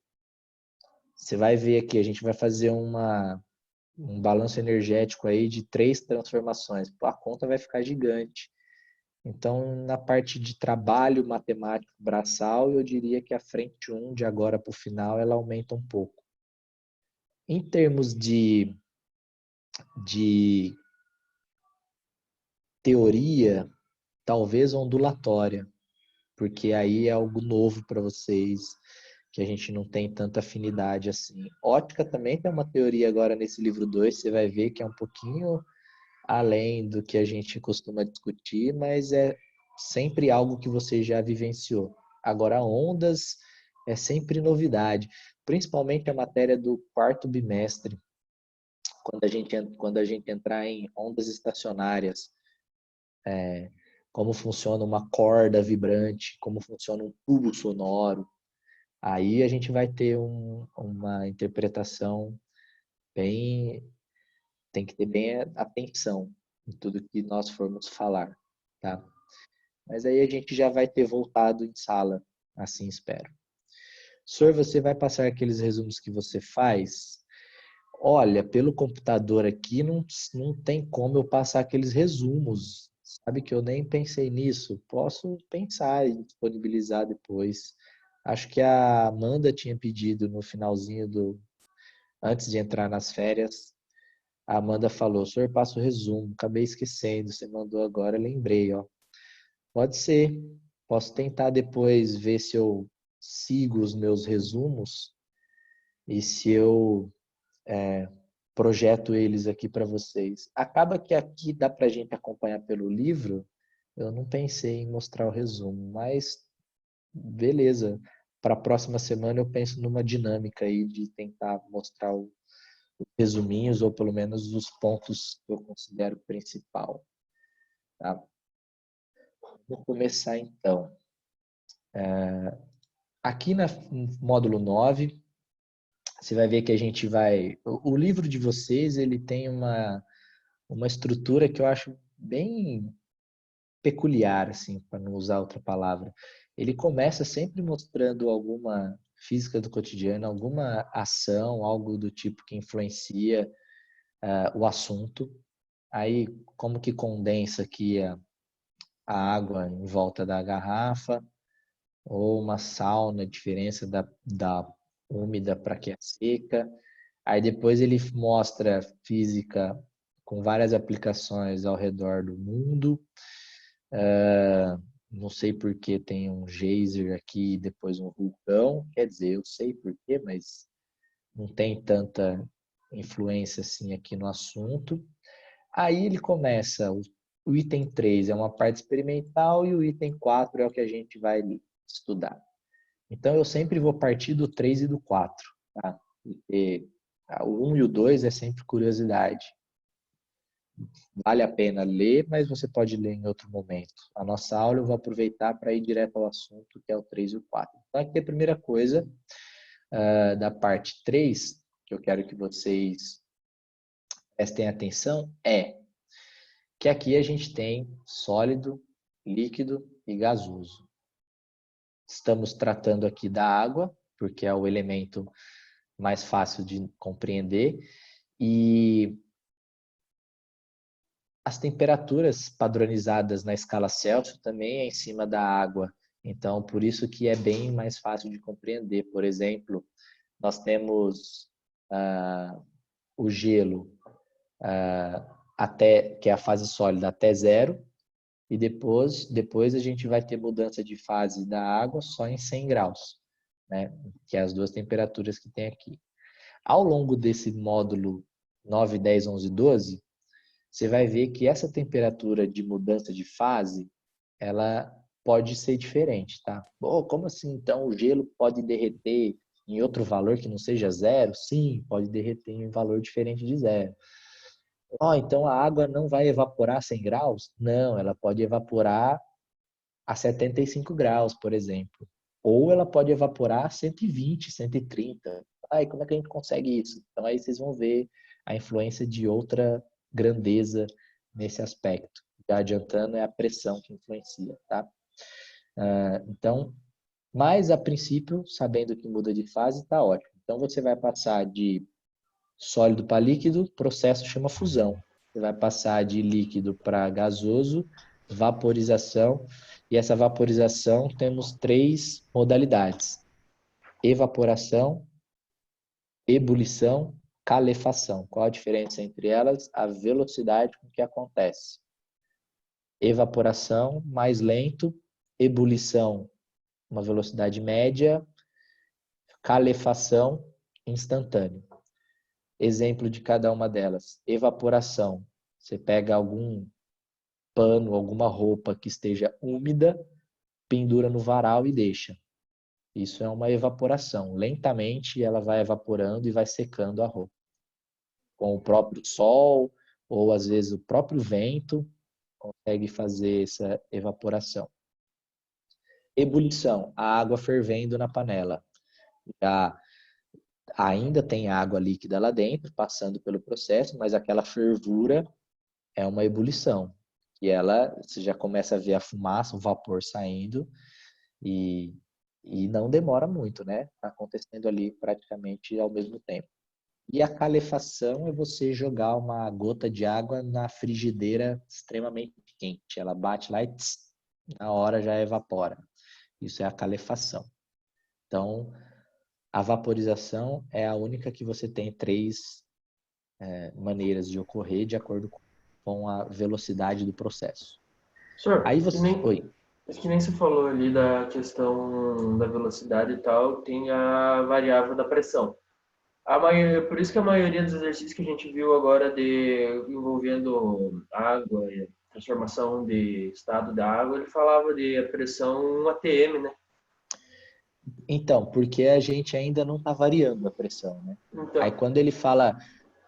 você vai ver aqui, a gente vai fazer um balanço energético aí de 3 transformações. Pô, a conta vai ficar gigante. Então, na parte de trabalho matemático braçal, eu diria que a frente 1, de agora para o final, ela aumenta um pouco. Em termos de teoria, talvez ondulatória, porque aí é algo novo para vocês, que a gente não tem tanta afinidade assim. Ótica também tem uma teoria agora nesse livro 2, você vai ver que é um pouquinho além do que a gente costuma discutir, mas é sempre algo que você já vivenciou. Agora, ondas é sempre novidade, principalmente a matéria do 4º bimestre, quando a gente entrar em ondas estacionárias. como funciona uma corda vibrante, como funciona um tubo sonoro. Aí a gente vai ter uma interpretação bem... Tem que ter bem atenção em tudo que nós formos falar, tá? Mas aí a gente já vai ter voltado em sala, assim espero. Senhor, você vai passar aqueles resumos que você faz? Olha, pelo computador aqui não tem como eu passar aqueles resumos. Sabe que eu nem pensei nisso. Posso pensar e disponibilizar depois. Acho que a Amanda tinha pedido no finalzinho antes de entrar nas férias. A Amanda falou, senhor, passa o resumo. Acabei esquecendo, você mandou agora, lembrei, ó. Pode ser. Posso tentar depois ver se eu sigo os meus resumos e se eu projeto eles aqui para vocês. Acaba que aqui dá para a gente acompanhar pelo livro. Eu não pensei em mostrar o resumo, mas beleza. Para a próxima semana eu penso numa dinâmica aí de tentar mostrar os resuminhos ou pelo menos os pontos que eu considero principal. Tá? Vou começar então. Aqui no módulo 9, você vai ver que a gente vai... O livro de vocês, ele tem uma estrutura que eu acho bem peculiar, assim, para não usar outra palavra. Ele começa sempre mostrando alguma física do cotidiano, alguma ação, algo do tipo que influencia o assunto. Aí, como que condensa aqui a água em volta da garrafa, ou uma sauna, a diferença da úmida para que é seca. Aí depois ele mostra física com várias aplicações ao redor do mundo. Não sei por que tem um geyser aqui e depois um vulcão. Quer dizer, eu sei por quê, mas não tem tanta influência assim aqui no assunto. Aí ele começa, o item 3 é uma parte experimental e o item 4 é o que a gente vai estudar. Então eu sempre vou partir do 3 e do 4, tá? Porque o 1 e o 2 é sempre curiosidade. Vale a pena ler, mas você pode ler em outro momento. A nossa aula eu vou aproveitar para ir direto ao assunto, que é o 3 e o 4. Então aqui a primeira coisa da parte 3, que eu quero que vocês prestem atenção, é que aqui a gente tem sólido, líquido e gasoso. Estamos tratando aqui da água, porque é o elemento mais fácil de compreender, e as temperaturas padronizadas na escala Celsius também é em cima da água, então por isso que é bem mais fácil de compreender. Por exemplo, nós temos o gelo que é a fase sólida até 0, e depois a gente vai ter mudança de fase da água só em 100 graus, né? Que é as duas temperaturas que tem aqui. Ao longo desse módulo 9, 10, 11, 12, você vai ver que essa temperatura de mudança de fase, ela pode ser diferente, tá? Como assim, então, o gelo pode derreter em outro valor que não seja 0? Sim, pode derreter em um valor diferente de 0. Então a água não vai evaporar a 100 graus? Não, ela pode evaporar a 75 graus, por exemplo. Ou ela pode evaporar a 120, 130. Como é que a gente consegue isso? Então aí vocês vão ver a influência de outra grandeza nesse aspecto. Já adiantando, é a pressão que influencia, tá? Então, mas a princípio, sabendo que muda de fase, tá ótimo. Então você vai passar de sólido para líquido, o processo chama fusão. Você vai passar de líquido para gasoso, vaporização, e essa vaporização temos 3 modalidades: evaporação, ebulição, calefação. Qual a diferença entre elas? A velocidade com que acontece. Evaporação, mais lento; ebulição, uma velocidade média; calefação, instantâneo. Exemplo de cada uma delas. Evaporação. Você pega algum pano, alguma roupa que esteja úmida, pendura no varal e deixa. Isso é uma evaporação. Lentamente ela vai evaporando e vai secando a roupa. Com o próprio sol, ou às vezes o próprio vento, consegue fazer essa evaporação. Ebulição, a água fervendo na panela. Já ainda tem água líquida lá dentro, passando pelo processo, mas aquela fervura é uma ebulição. E você já começa a ver a fumaça, o vapor saindo, e não demora muito, né? Está acontecendo ali praticamente ao mesmo tempo. E a calefação é você jogar uma gota de água na frigideira extremamente quente. Ela bate lá e na hora já evapora. Isso é a calefação. Então, a vaporização é a única que você tem 3 maneiras de ocorrer de acordo com a velocidade do processo. Senhor, Aí você... Oi. que nem você falou ali da questão da velocidade e tal, tem a variável da pressão. Por isso que a maioria dos exercícios que a gente viu agora envolvendo água e transformação de estado da água, ele falava de a pressão 1 atm, né? Então, porque a gente ainda não está variando a pressão, né? Então, Aí quando ele fala,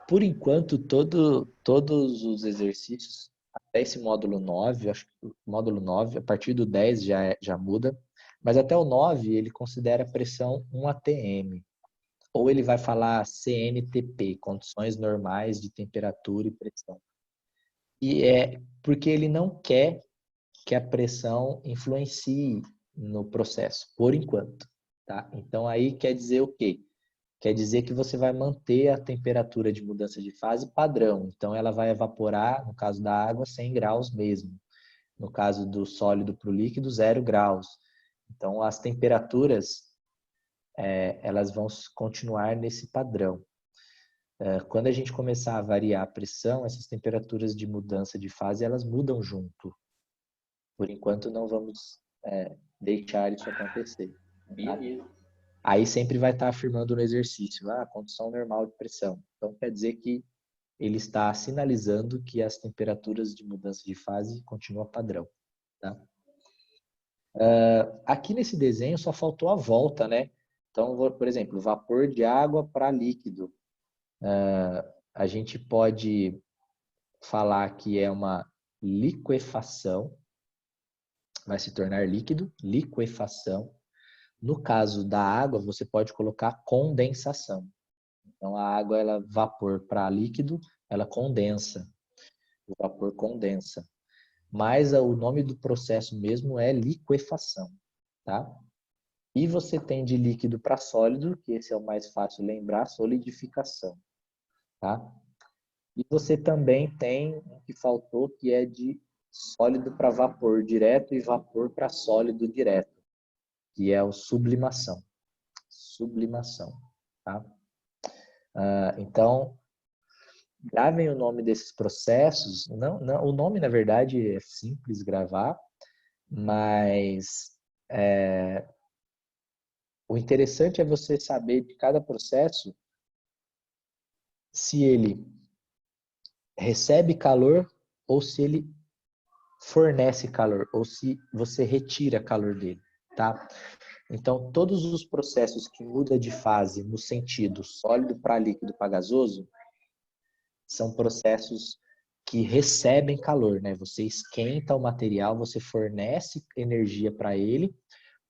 por enquanto, todos os exercícios, até esse módulo 9, acho que o módulo 9, a partir do 10 já muda, mas até o 9 ele considera a pressão 1 atm. Ou ele vai falar CNTP, condições normais de temperatura e pressão. E é porque ele não quer que a pressão influencie no processo, por enquanto. Tá? Então, aí quer dizer o quê? Quer dizer que você vai manter a temperatura de mudança de fase padrão. Então, ela vai evaporar, no caso da água, 100 graus mesmo. No caso do sólido para o líquido, 0 graus. Então, as temperaturas elas vão continuar nesse padrão. Quando a gente começar a variar a pressão, essas temperaturas de mudança de fase, elas mudam junto. Por enquanto, não vamos deixar isso acontecer. Tá? Aí sempre vai estar afirmando no exercício, condição normal de pressão. Então, quer dizer que ele está sinalizando que as temperaturas de mudança de fase continuam padrão. Tá? Aqui nesse desenho só faltou a volta, né? Então, por exemplo, vapor de água para líquido. A gente pode falar que é uma liquefação, vai se tornar líquido, liquefação. No caso da água, você pode colocar condensação. Então, a água, ela vapor para líquido, ela condensa. O vapor condensa. Mas o nome do processo mesmo é liquefação, tá? E você tem de líquido para sólido, que esse é o mais fácil lembrar, solidificação, tá? E você também tem o que faltou, que é de sólido para vapor direto e vapor para sólido direto, que é o sublimação. Sublimação, tá? Então, gravem o nome desses processos. O nome, na verdade, é simples gravar, mas o interessante é você saber de cada processo se ele recebe calor ou se ele fornece calor, ou se você retira calor dele, tá? Então, todos os processos que mudam de fase no sentido sólido para líquido para gasoso são processos que recebem calor, né? Você esquenta o material, você fornece energia para ele,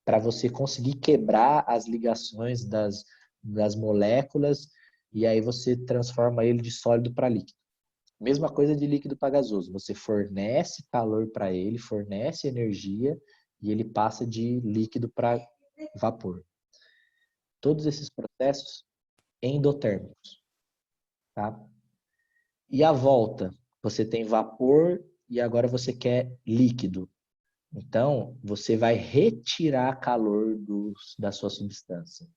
para você conseguir quebrar as ligações das moléculas e aí você transforma ele de sólido para líquido. Mesma coisa de líquido para gasoso. Você fornece calor para ele, fornece energia e ele passa de líquido para vapor. Todos esses processos endotérmicos, tá? E a volta, você tem vapor e agora você quer líquido. Então, você vai retirar calor da sua substância.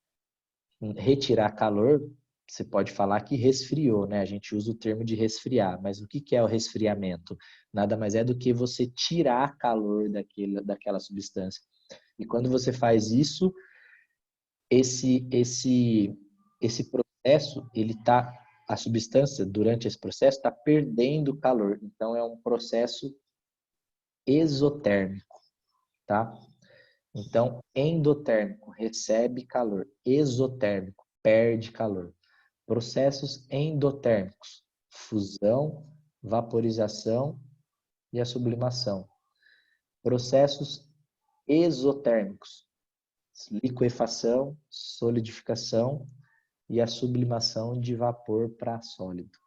Retirar calor, você pode falar que resfriou, né? A gente usa o termo de resfriar, mas o que é o resfriamento? Nada mais é do que você tirar calor daquela substância. E quando você faz isso, esse processo, a substância, durante esse processo, está perdendo calor. Então, é um processo exotérmico, tá? Então, endotérmico, recebe calor. Exotérmico, perde calor. Processos endotérmicos, fusão, vaporização e a sublimação. Processos exotérmicos, liquefação, solidificação e a sublimação de vapor para sólido.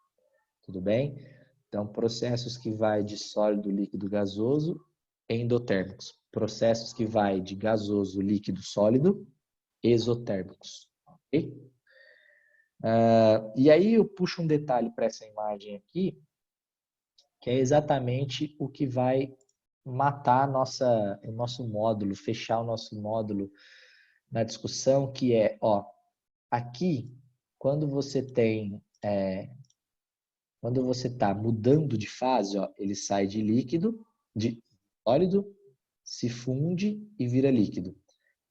Tudo bem? Então, processos que vai de sólido, líquido, gasoso, endotérmicos. Processos que vai de gasoso, líquido, sólido, exotérmicos. Ok? E aí eu puxo um detalhe para essa imagem aqui, que é exatamente o que vai matar o nosso módulo, fechar o nosso módulo na discussão, que é, ó, aqui, quando você está mudando de fase, ó, ele sai de líquido, de sólido, se funde e vira líquido.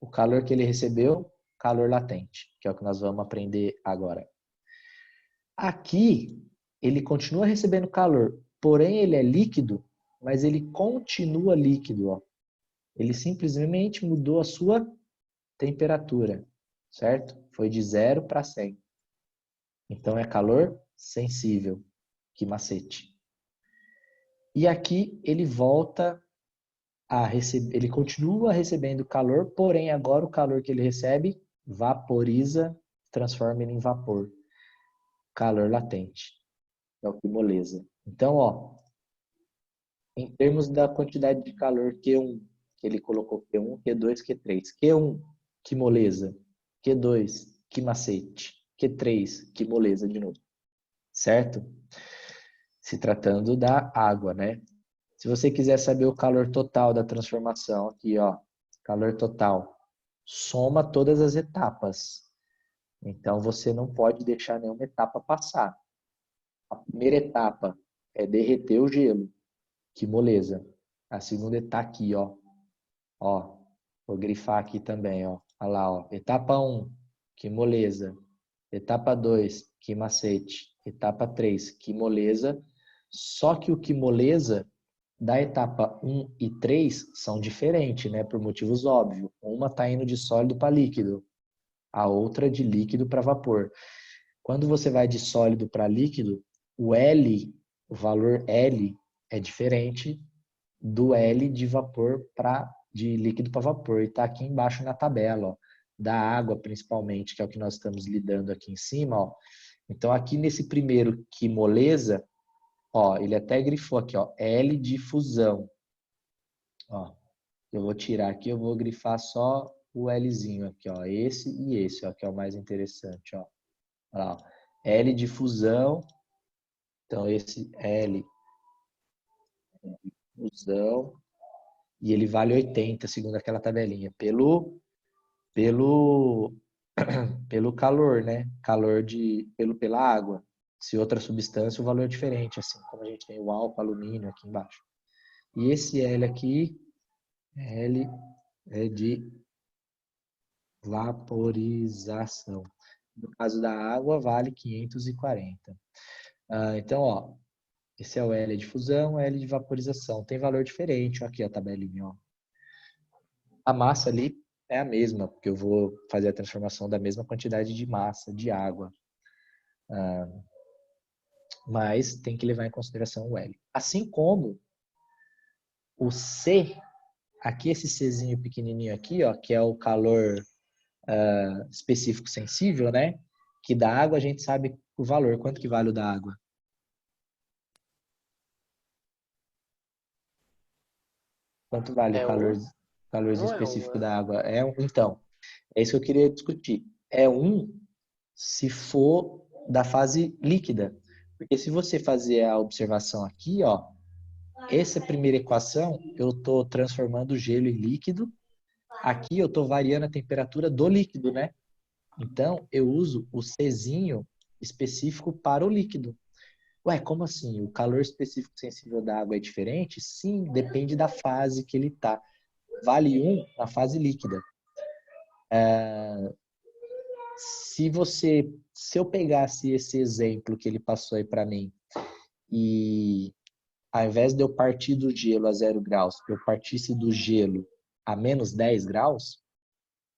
O calor que ele recebeu, calor latente, que é o que nós vamos aprender agora. Aqui, ele continua recebendo calor, porém ele é líquido, mas ele continua líquido, ó. Ele simplesmente mudou a sua temperatura, certo? Foi de 0 para 100. Então é calor sensível. Que macete. E aqui ele volta a receber, ele continua recebendo calor, porém agora o calor que ele recebe vaporiza, transforma ele em vapor. Calor latente. É o que moleza. Então, ó, em termos da quantidade de calor Q1, que ele colocou Q1, Q2, Q3. Q1, que moleza. Q2, que macete. Q3, que moleza de novo. Certo? Se tratando da água, né? Se você quiser saber o calor total da transformação, aqui, ó, calor total, soma todas as etapas. Então, você não pode deixar nenhuma etapa passar. A primeira etapa é derreter o gelo, que moleza. A segunda etapa aqui, ó. Ó, vou grifar aqui também, ó. Olha lá, ó. Etapa 1, que moleza. Etapa 2, que macete. Etapa 3, que moleza. Só que o que moleza da etapa 1 e 3 são diferentes, né? Por motivos óbvios. Uma está indo de sólido para líquido, a outra de líquido para vapor. Quando você vai de sólido para líquido, o L, o valor L é diferente do L de vapor de líquido para vapor. E está aqui embaixo na tabela, ó, da água principalmente, que é o que nós estamos lidando aqui em cima, ó. Então aqui nesse primeiro que moleza, ó, ele até grifou aqui, ó, L de fusão. Ó, eu vou tirar aqui, eu vou grifar só o Lzinho aqui, ó, esse e esse, ó, que é o mais interessante, ó. Olha lá, ó, L de fusão. Então esse L de fusão e ele vale 80, segundo aquela tabelinha, pelo calor, né? Pela água. Se outra substância, o valor é diferente, assim como a gente tem o álcool, alumínio aqui embaixo. E esse L aqui, L é de vaporização. No caso da água, vale 540. Então, ó, esse é o L de fusão, L de vaporização. Tem valor diferente, ó, aqui a tabelinha, ó. A massa ali é a mesma, porque eu vou fazer a transformação da mesma quantidade de massa, de água. Mas tem que levar em consideração o L. Assim como o C, aqui esse Czinho pequenininho aqui, ó, que é o calor específico sensível, né? Que da água a gente sabe o valor. Quanto que vale o da água? Quanto vale o calor específico da água? Então, é isso que eu queria discutir. É 1 se for da fase líquida. Porque se você fazer a observação aqui, ó, essa primeira equação, eu estou transformando o gelo em líquido. Aqui eu estou variando a temperatura do líquido, né? Então, eu uso o Czinho específico para o líquido. Ué, como assim? O calor específico sensível da água é diferente? Sim, depende da fase que ele está. Vale 1 na fase líquida. Se eu pegasse esse exemplo que ele passou aí para mim e ao invés de eu partir do gelo a 0 graus, eu partisse do gelo a menos 10 graus,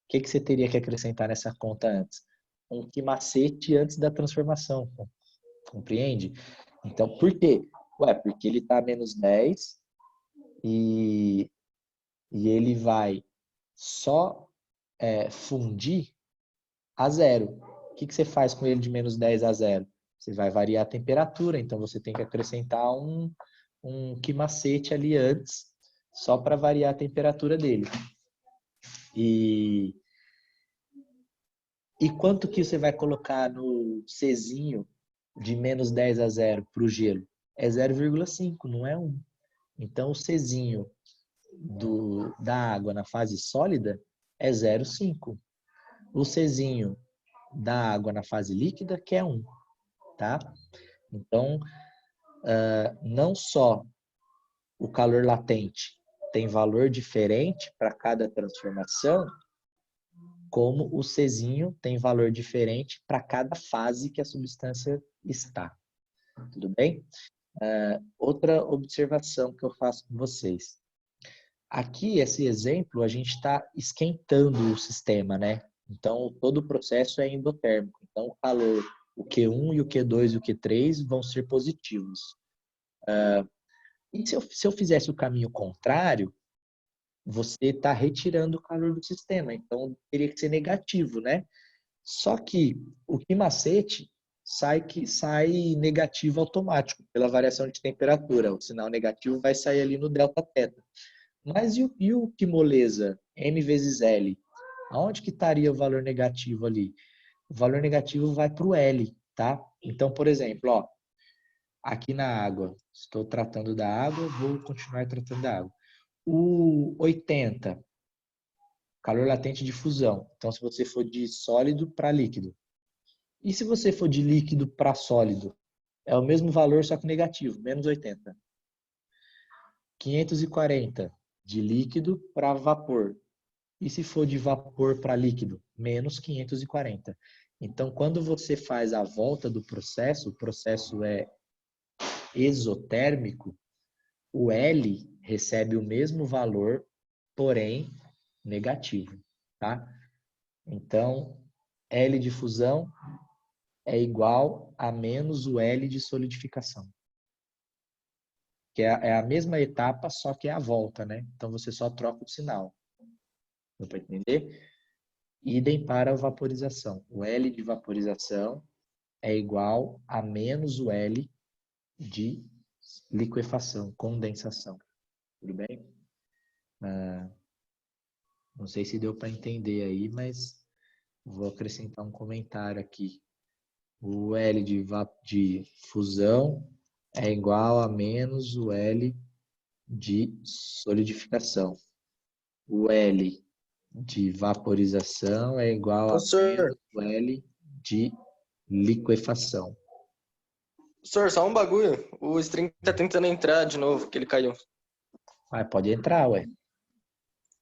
o que você teria que acrescentar nessa conta antes? Um que macete antes da transformação, compreende? Então, por quê? Ué, porque ele está a menos 10 e ele vai só fundir a zero. O que você faz com ele de menos 10 a zero? Você vai variar a temperatura, então você tem que acrescentar um quimacete ali antes, só para variar a temperatura dele. E quanto que você vai colocar no Czinho de menos 10 a zero para o gelo? É 0,5, não é 1. Então, o Czinho da água na fase sólida é 0,5. O Czinho da água na fase líquida que é 1. Tá? Então, não só o calor latente tem valor diferente para cada transformação, como o Czinho tem valor diferente para cada fase que a substância está. Tudo bem? Outra observação que eu faço com vocês. Aqui, esse exemplo, a gente está esquentando o sistema, né? Então, todo o processo é endotérmico. Então, o calor, o Q1 e o Q2 e o Q3 vão ser positivos. E se eu fizesse o caminho contrário, você está retirando o calor do sistema. Então, teria que ser negativo, né? Só que o quimacete sai negativo automático pela variação de temperatura. O sinal negativo vai sair ali no delta teta. Mas e o quimolesa M vezes L? Aonde que estaria o valor negativo ali? O valor negativo vai para o L, tá? Então, por exemplo, ó, aqui na água, estou tratando da água, vou continuar tratando da água. O 80, calor latente de fusão. Então, se você for de sólido para líquido. E se você for de líquido para sólido? É o mesmo valor, só que negativo, menos 80. 540, de líquido para vapor. E se for de vapor para líquido? Menos 540. Então, quando você faz a volta do processo, o processo é exotérmico, o L recebe o mesmo valor, porém negativo, tá? Então, L de fusão é igual a menos o L de solidificação. Que é a mesma etapa, só que é a volta, né? Então, você só troca o sinal. Deu para entender? Idem para a vaporização. O L de vaporização é igual a menos o L de liquefação, condensação. Tudo bem? Não sei se deu para entender aí, mas vou acrescentar um comentário aqui. O L de fusão é igual a menos o L de solidificação. O L de vaporização é igual a menos o L de liquefação. Professor, só um bagulho. O string tá tentando entrar de novo, que ele caiu. Pode entrar, ué.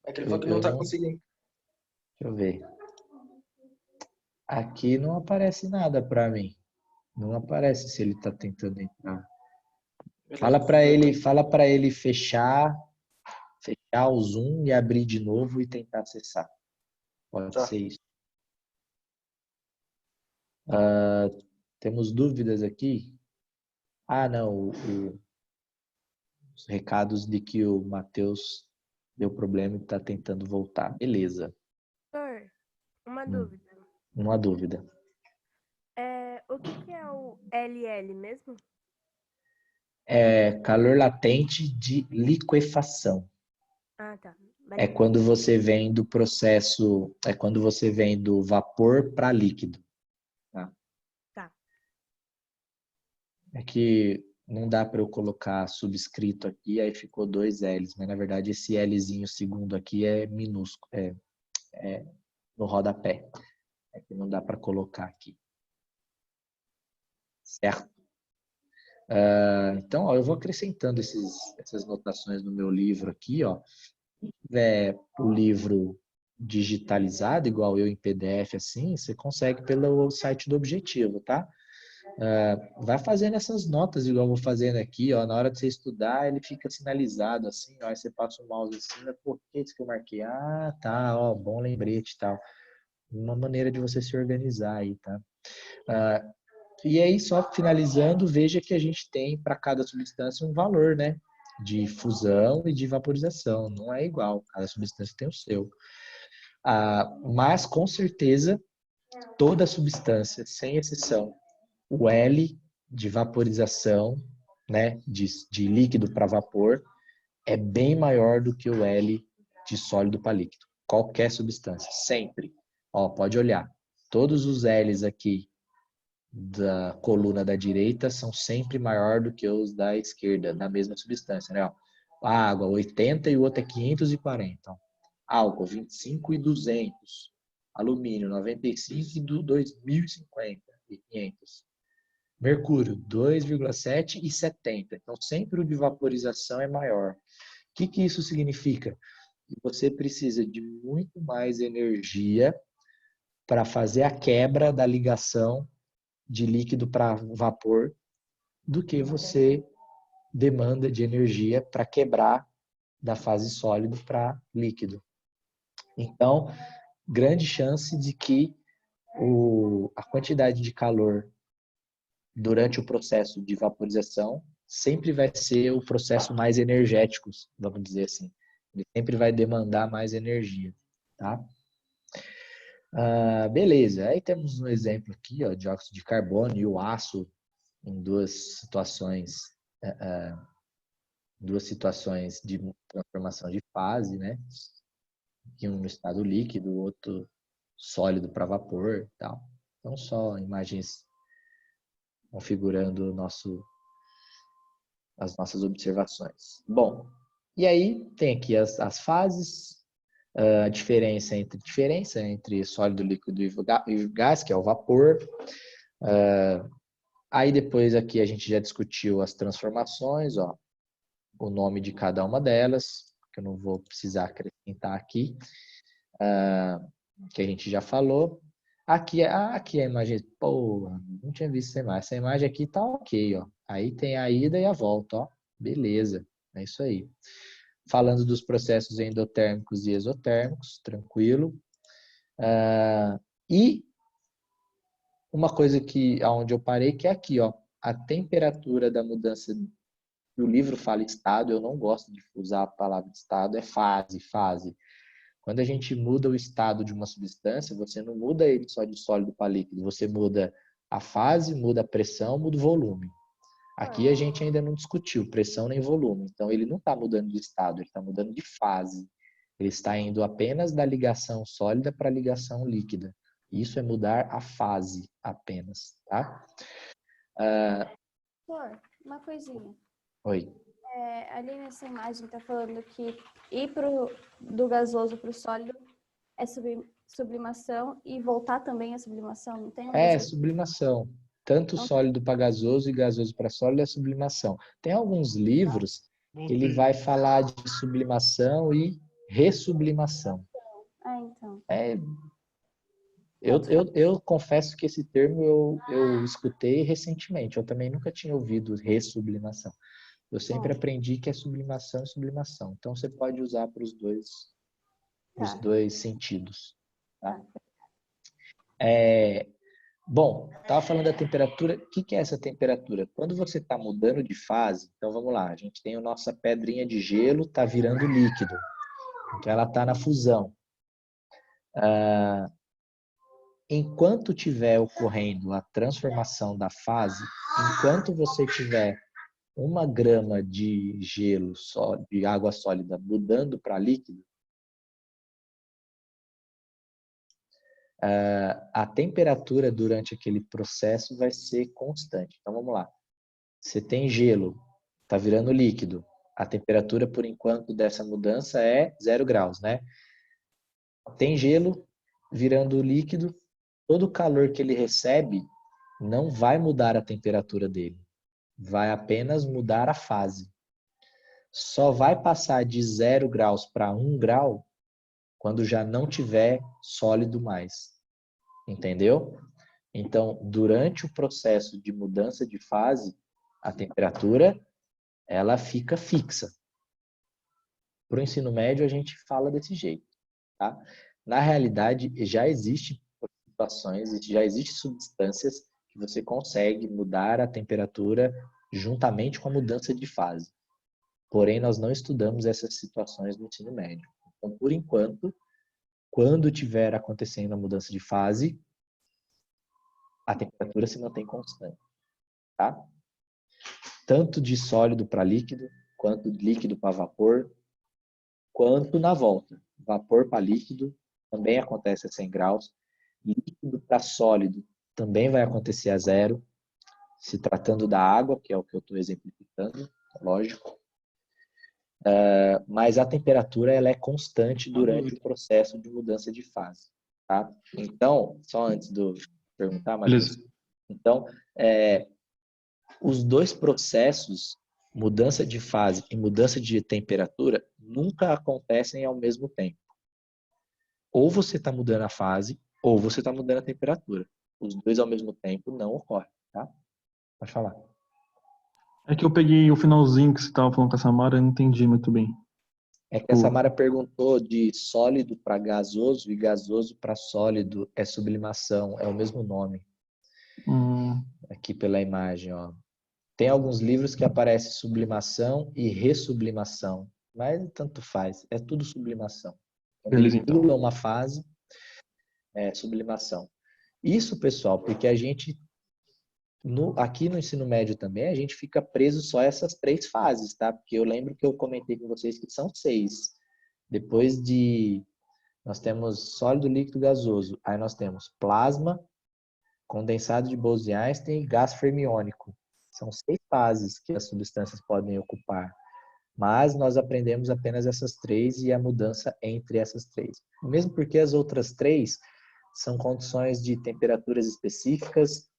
É que ele falou que não tá conseguindo. Deixa eu ver. Aqui não aparece nada para mim. Não aparece se ele tá tentando entrar. Fala para ele fechar o Zoom e abrir de novo e tentar acessar. Pode ser isso. Temos dúvidas aqui? Não. Os recados de que o Matheus deu problema e está tentando voltar. Beleza. Professor, uma dúvida. Uma dúvida. O que é o LL mesmo? É calor latente de liquefação. Ah, tá. É quando você vem do processo, é quando você vem do vapor para líquido. Tá. É que não dá para eu colocar subscrito aqui, aí ficou 2 L's, mas na verdade esse Lzinho segundo aqui é minúsculo, é no rodapé. É que não dá para colocar aqui. Certo? Então, ó, eu vou acrescentando essas notações no meu livro aqui, ó. Se tiver o livro digitalizado, igual eu em PDF, assim, você consegue pelo site do Objetivo, tá? Vai fazendo essas notas, igual eu vou fazendo aqui, ó. Na hora de você estudar, ele fica sinalizado, assim, ó. Aí você passa o mouse assim, por que isso que eu marquei? Ah, tá, ó, bom lembrete e tal. Uma maneira de você se organizar aí, tá? E aí, só finalizando, veja que a gente tem para cada substância um valor, né? de fusão e de vaporização. Não é igual, cada substância tem o seu. Mas, com certeza, toda substância, sem exceção, o L de vaporização, né, de líquido para vapor, é bem maior do que o L de sólido para líquido. Qualquer substância, sempre. Ó, pode olhar. Todos os L's aqui da coluna da direita são sempre maior do que os da esquerda, da mesma substância, né? Ó, a água, 80 e o outro é 540. Então, álcool, 25 e 200. Alumínio, 95 e 2050 e 500. Mercúrio, 2,7 e 70. Então, sempre o de vaporização é maior. O que isso significa? Que você precisa de muito mais energia para fazer a quebra da ligação de líquido para vapor do que você demanda de energia para quebrar da fase sólido para líquido. Então, grande chance de que a quantidade de calor durante o processo de vaporização sempre vai ser o processo mais energético, vamos dizer assim. Ele sempre vai demandar mais energia, tá? Beleza, aí temos um exemplo aqui, ó, dióxido de carbono e o aço em duas situações de transformação de fase, né? Um no estado líquido, o outro sólido para vapor e tal. Então, só imagens configurando as nossas observações. Bom, e aí tem aqui as fases, a diferença entre sólido, líquido e gás, que é o vapor. Aí depois aqui a gente já discutiu as transformações, ó, o nome de cada uma delas, que eu não vou precisar acrescentar aqui, que a gente já falou. Aqui a imagem, pô, não tinha visto essa imagem. Essa imagem aqui tá ok, ó. Aí tem a ida e a volta, ó. Beleza, é isso aí. Falando dos processos endotérmicos e exotérmicos, tranquilo. E uma coisa onde eu parei, que é aqui, ó. A temperatura da mudança, o livro fala estado, eu não gosto de usar a palavra estado, é fase. Quando a gente muda o estado de uma substância, você não muda ele só de sólido para líquido, você muda a fase, muda a pressão, muda o volume. Aqui a gente ainda não discutiu pressão nem volume, então ele não está mudando de estado, ele está mudando de fase. Ele está indo apenas da ligação sólida para a ligação líquida. Isso é mudar a fase apenas, tá? Uma coisinha. Oi. Ali nessa imagem está falando que ir do gasoso para o sólido é sublimação e voltar também é sublimação, não tem? Sublimação. Tanto sólido para gasoso e gasoso para sólido é sublimação. Tem alguns livros que ele vai falar de sublimação e ressublimação. Então. Eu confesso que esse termo eu escutei recentemente. Eu também nunca tinha ouvido ressublimação. Eu sempre aprendi que é sublimação e sublimação. Então, você pode usar para os dois sentidos. Tá? Bom, estava falando da temperatura. O que é essa temperatura? Quando você está mudando de fase, então vamos lá. A gente tem a nossa pedrinha de gelo, está virando líquido. Então, ela está na fusão. Enquanto tiver ocorrendo a transformação da fase, enquanto você tiver 1 grama de gelo, de água sólida, mudando para líquido, a temperatura durante aquele processo vai ser constante. Então, vamos lá. Você tem gelo, está virando líquido. A temperatura, por enquanto, dessa mudança é 0 graus, né? Tem gelo virando líquido, todo o calor que ele recebe não vai mudar a temperatura dele. Vai apenas mudar a fase. Só vai passar de 0 graus para 1 grau quando já não tiver sólido mais. Entendeu? Então, durante o processo de mudança de fase, a temperatura ela fica fixa. Para o ensino médio, a gente fala desse jeito. Tá? Na realidade, já existem situações, já existem substâncias que você consegue mudar a temperatura juntamente com a mudança de fase. Porém, nós não estudamos essas situações no ensino médio. Então, por enquanto, quando tiver acontecendo a mudança de fase, a temperatura se mantém constante, tá? Tanto de sólido para líquido, quanto de líquido para vapor, quanto na volta. Vapor para líquido também acontece a 100 graus. Líquido para sólido também vai acontecer a 0, se tratando da água, que é o que eu estou exemplificando, lógico. Mas a temperatura ela é constante durante o processo de mudança de fase, tá? Então, só antes de perguntar, Matheus. Então, os dois processos, mudança de fase e mudança de temperatura, nunca acontecem ao mesmo tempo. Ou você está mudando a fase, ou você está mudando a temperatura. Os dois ao mesmo tempo não ocorrem, tá? Pode falar. É que eu peguei o finalzinho que você estava falando com a Samara, eu não entendi muito bem. É que a Samara perguntou de sólido para gasoso e gasoso para sólido é sublimação, é o mesmo nome. Aqui pela imagem, ó. Tem alguns livros que aparece sublimação e ressublimação, mas tanto faz, é tudo sublimação. Quando Beleza, ele pula uma fase, é sublimação. Isso, pessoal, porque a gente aqui no ensino médio também, a gente fica preso só a essas 3 fases, tá? Porque eu lembro que eu comentei com vocês que são 6. Depois nós temos sólido, líquido, gasoso. Aí nós temos plasma, condensado de Bose-Einstein e gás fermiônico. São 6 fases que as substâncias podem ocupar. Mas nós aprendemos apenas essas 3 e a mudança entre essas 3. Mesmo porque as outras 3 são condições de temperaturas específicas.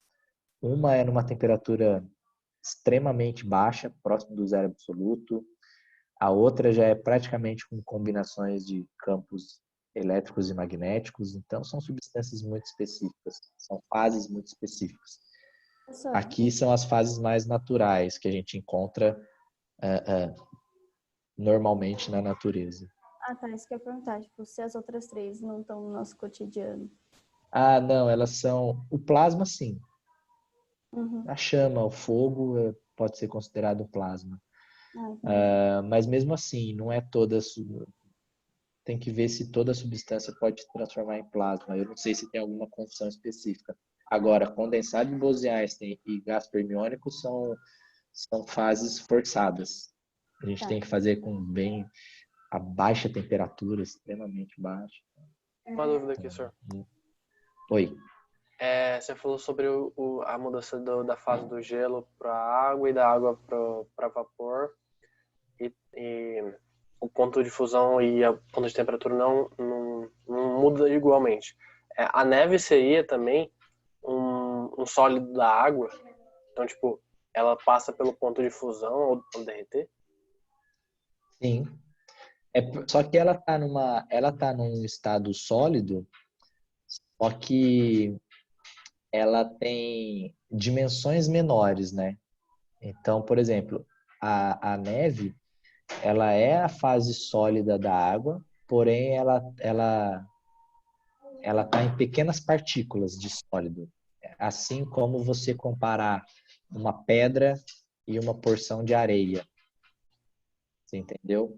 Uma é numa temperatura extremamente baixa, próximo do zero absoluto. A outra já é praticamente com combinações de campos elétricos e magnéticos. Então, são substâncias muito específicas. São fases muito específicas. Aqui são as fases mais naturais que a gente encontra normalmente na natureza. Ah, tá. Isso que eu ia perguntar. Tipo, se as outras 3 não estão no nosso cotidiano. Ah, não. Elas são... O plasma, sim. Uhum. A chama, o fogo pode ser considerado um plasma. Mas mesmo assim, não é toda... Tem que ver se toda substância pode se transformar em plasma. Eu não sei se tem alguma condição específica. Agora, condensado de Bose-Einstein e gás fermiônico são fases forçadas. A gente tem que fazer com bem a baixa temperatura, extremamente baixa. Uma dúvida aqui, senhor. Oi. Você falou sobre a mudança da fase do gelo para água e da água para vapor. E o ponto de fusão e o ponto de temperatura não muda igualmente. A neve seria também um sólido da água? Então, tipo, ela passa pelo ponto de fusão ou derreter? Sim. Só que ela tá num estado sólido, só que ela tem dimensões menores, né? Então, por exemplo, a neve, ela é a fase sólida da água, porém ela tá em pequenas partículas de sólido. Assim como você comparar uma pedra e uma porção de areia. Você entendeu?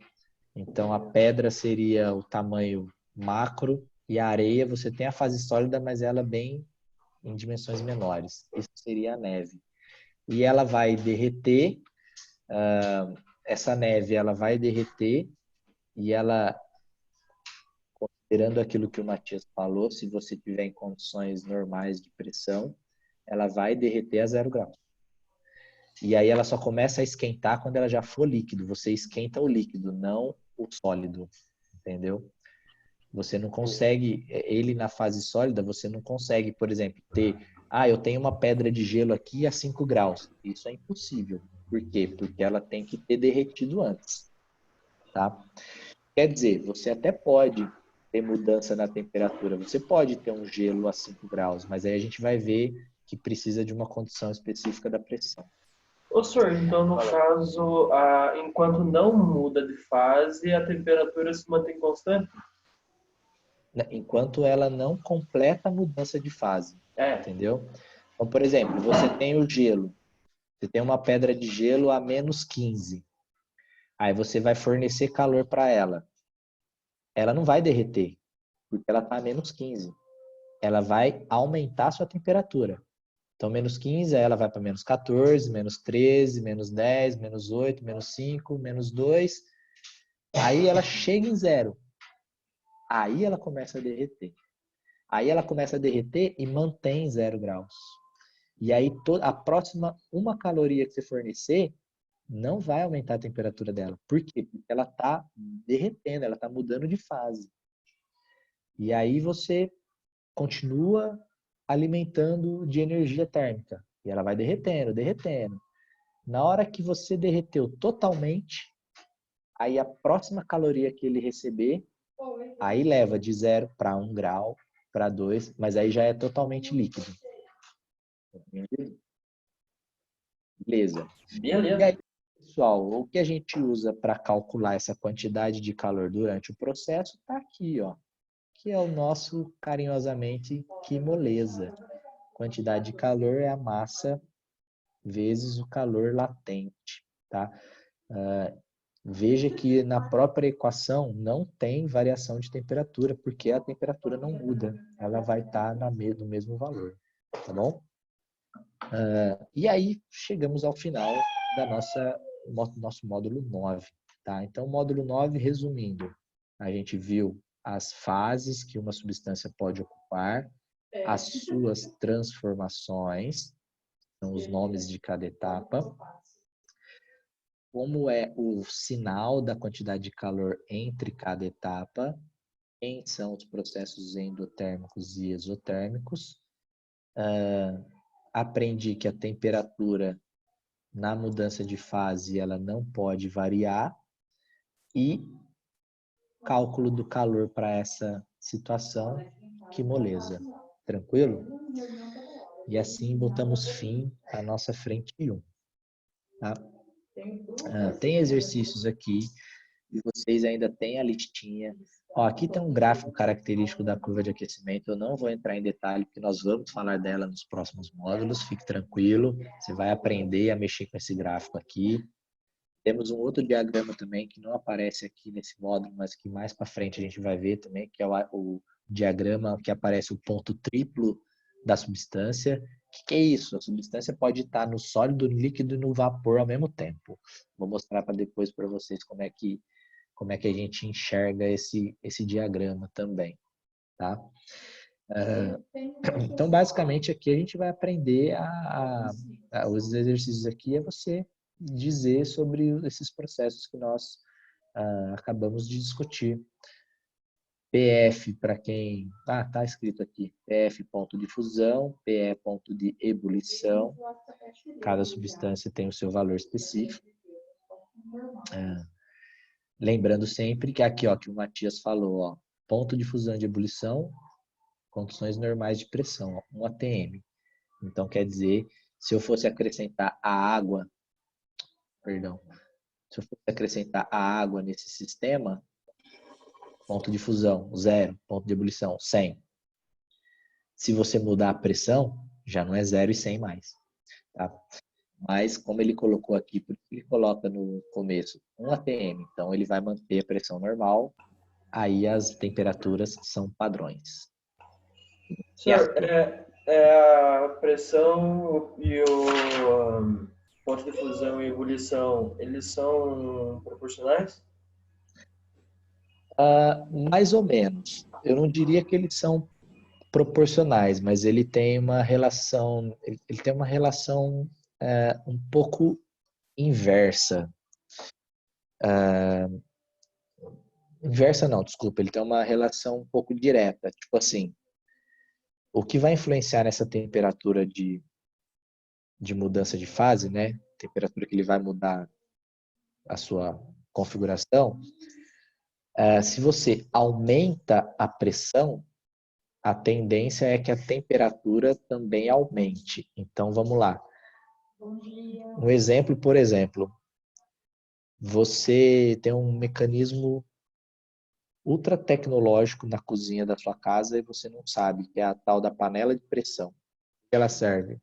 Então, a pedra seria o tamanho macro e a areia, você tem a fase sólida, mas ela bem em dimensões menores. Isso seria a neve. E ela vai derreter, essa neve ela vai derreter e ela, considerando aquilo que o Matias falou, se você tiver em condições normais de pressão, ela vai derreter a 0 graus. E aí ela só começa a esquentar quando ela já for líquido. Você esquenta o líquido, não o sólido, entendeu? Você não consegue, ele na fase sólida, você não consegue, por exemplo, eu tenho uma pedra de gelo aqui a 5 graus. Isso é impossível. Por quê? Porque ela tem que ter derretido antes, tá? Quer dizer, você até pode ter mudança na temperatura, você pode ter um gelo a 5 graus, mas aí a gente vai ver que precisa de uma condição específica da pressão. Ô, senhor, então, no caso, enquanto não muda de fase, a temperatura se mantém constante? Enquanto ela não completa a mudança de fase, entendeu? Então, por exemplo, você tem o gelo, você tem uma pedra de gelo a -15. Aí você vai fornecer calor para ela. Ela não vai derreter, porque ela está a menos 15. Ela vai aumentar a sua temperatura. Então, menos 15, aí ela vai para menos 14, menos 13, menos 10, menos 8, menos 5, menos 2. Aí ela chega em zero. Aí ela começa a derreter. Aí ela começa a derreter e mantém 0 graus. E aí a próxima uma caloria que você fornecer não vai aumentar a temperatura dela. Por quê? Porque ela está derretendo, ela está mudando de fase. E aí você continua alimentando de energia térmica. E ela vai derretendo, derretendo. Na hora que você derreteu totalmente, aí a próxima caloria que ele receber, aí leva de 0 para 1 grau, para 2, mas aí já é totalmente líquido. Beleza. E aí, pessoal, o que a gente usa para calcular essa quantidade de calor durante o processo está aqui, ó, que é o nosso, carinhosamente, que moleza. Quantidade de calor é a massa vezes o calor latente, tá? Veja que na própria equação não tem variação de temperatura, porque a temperatura não muda, ela vai estar no mesmo valor, tá bom? E aí chegamos ao final da nosso módulo 9, tá? Então, módulo 9, resumindo, a gente viu as fases que uma substância pode ocupar, as suas transformações, são os nomes de cada etapa, como é o sinal da quantidade de calor entre cada etapa, quem são os processos endotérmicos e exotérmicos. Aprendi que a temperatura na mudança de fase ela não pode variar e cálculo do calor para essa situação, que moleza. Tranquilo? E assim botamos fim à nossa frente 1. Tá? Tem exercícios aqui e vocês ainda têm a listinha. Ó, aqui tem um gráfico característico da curva de aquecimento. Eu não vou entrar em detalhe, porque nós vamos falar dela nos próximos módulos. Fique tranquilo, você vai aprender a mexer com esse gráfico aqui. Temos um outro diagrama também, que não aparece aqui nesse módulo, mas que mais para frente a gente vai ver também, que é o diagrama que aparece o ponto triplo da substância. O que é isso? A substância pode estar no sólido, no líquido e no vapor ao mesmo tempo. Vou mostrar para depois para vocês como é que a gente enxerga esse diagrama também, tá? Então, basicamente, aqui a gente vai aprender os exercícios aqui é você dizer sobre esses processos que nós acabamos de discutir. PF, para quem... tá escrito aqui. PF, ponto de fusão, PE, ponto de ebulição. Cada substância tem o seu valor específico. Lembrando sempre que aqui, ó, que o Matias falou, ó, ponto de fusão e de ebulição, condições normais de pressão, ó, 1 atm. Então, quer dizer, se eu fosse acrescentar a água, se eu fosse acrescentar a água nesse sistema, ponto de fusão, 0, ponto de ebulição, 100. Se você mudar a pressão, já não é 0 e 100 mais, tá? Mas, como ele colocou aqui, por isso ele coloca no começo 1 atm, então ele vai manter a pressão normal, aí as temperaturas são padrões. Senhor, a pressão e o ponto de fusão e ebulição, eles são proporcionais? Mais ou menos. Eu não diria que eles são proporcionais, mas ele tem uma relação, um pouco inversa. Inversa não, desculpa, ele tem uma relação um pouco direta. Tipo assim, o que vai influenciar nessa temperatura de mudança de fase, né? Temperatura que ele vai mudar a sua configuração. Se você aumenta a pressão, a tendência é que a temperatura também aumente. Então, vamos lá. Um exemplo, por exemplo, você tem um mecanismo ultra tecnológico na cozinha da sua casa e você não sabe, que é a tal da panela de pressão. Ela serve?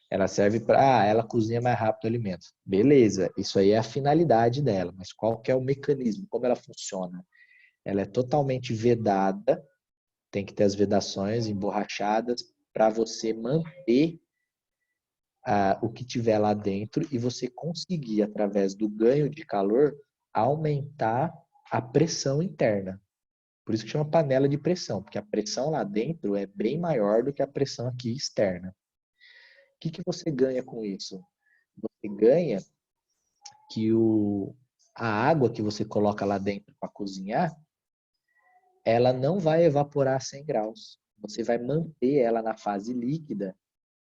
Ela serve para, ela cozinha mais rápido o alimento. Beleza, isso aí é a finalidade dela, mas qual que é o mecanismo? Como ela funciona? Ela é totalmente vedada, tem que ter as vedações emborrachadas para você manter o que tiver lá dentro e você conseguir, através do ganho de calor, aumentar a pressão interna. Por isso que chama panela de pressão, porque a pressão lá dentro é bem maior do que a pressão aqui externa. O que você ganha com isso? Você ganha que a água que você coloca lá dentro para cozinhar, ela não vai evaporar a 100 graus. Você vai manter ela na fase líquida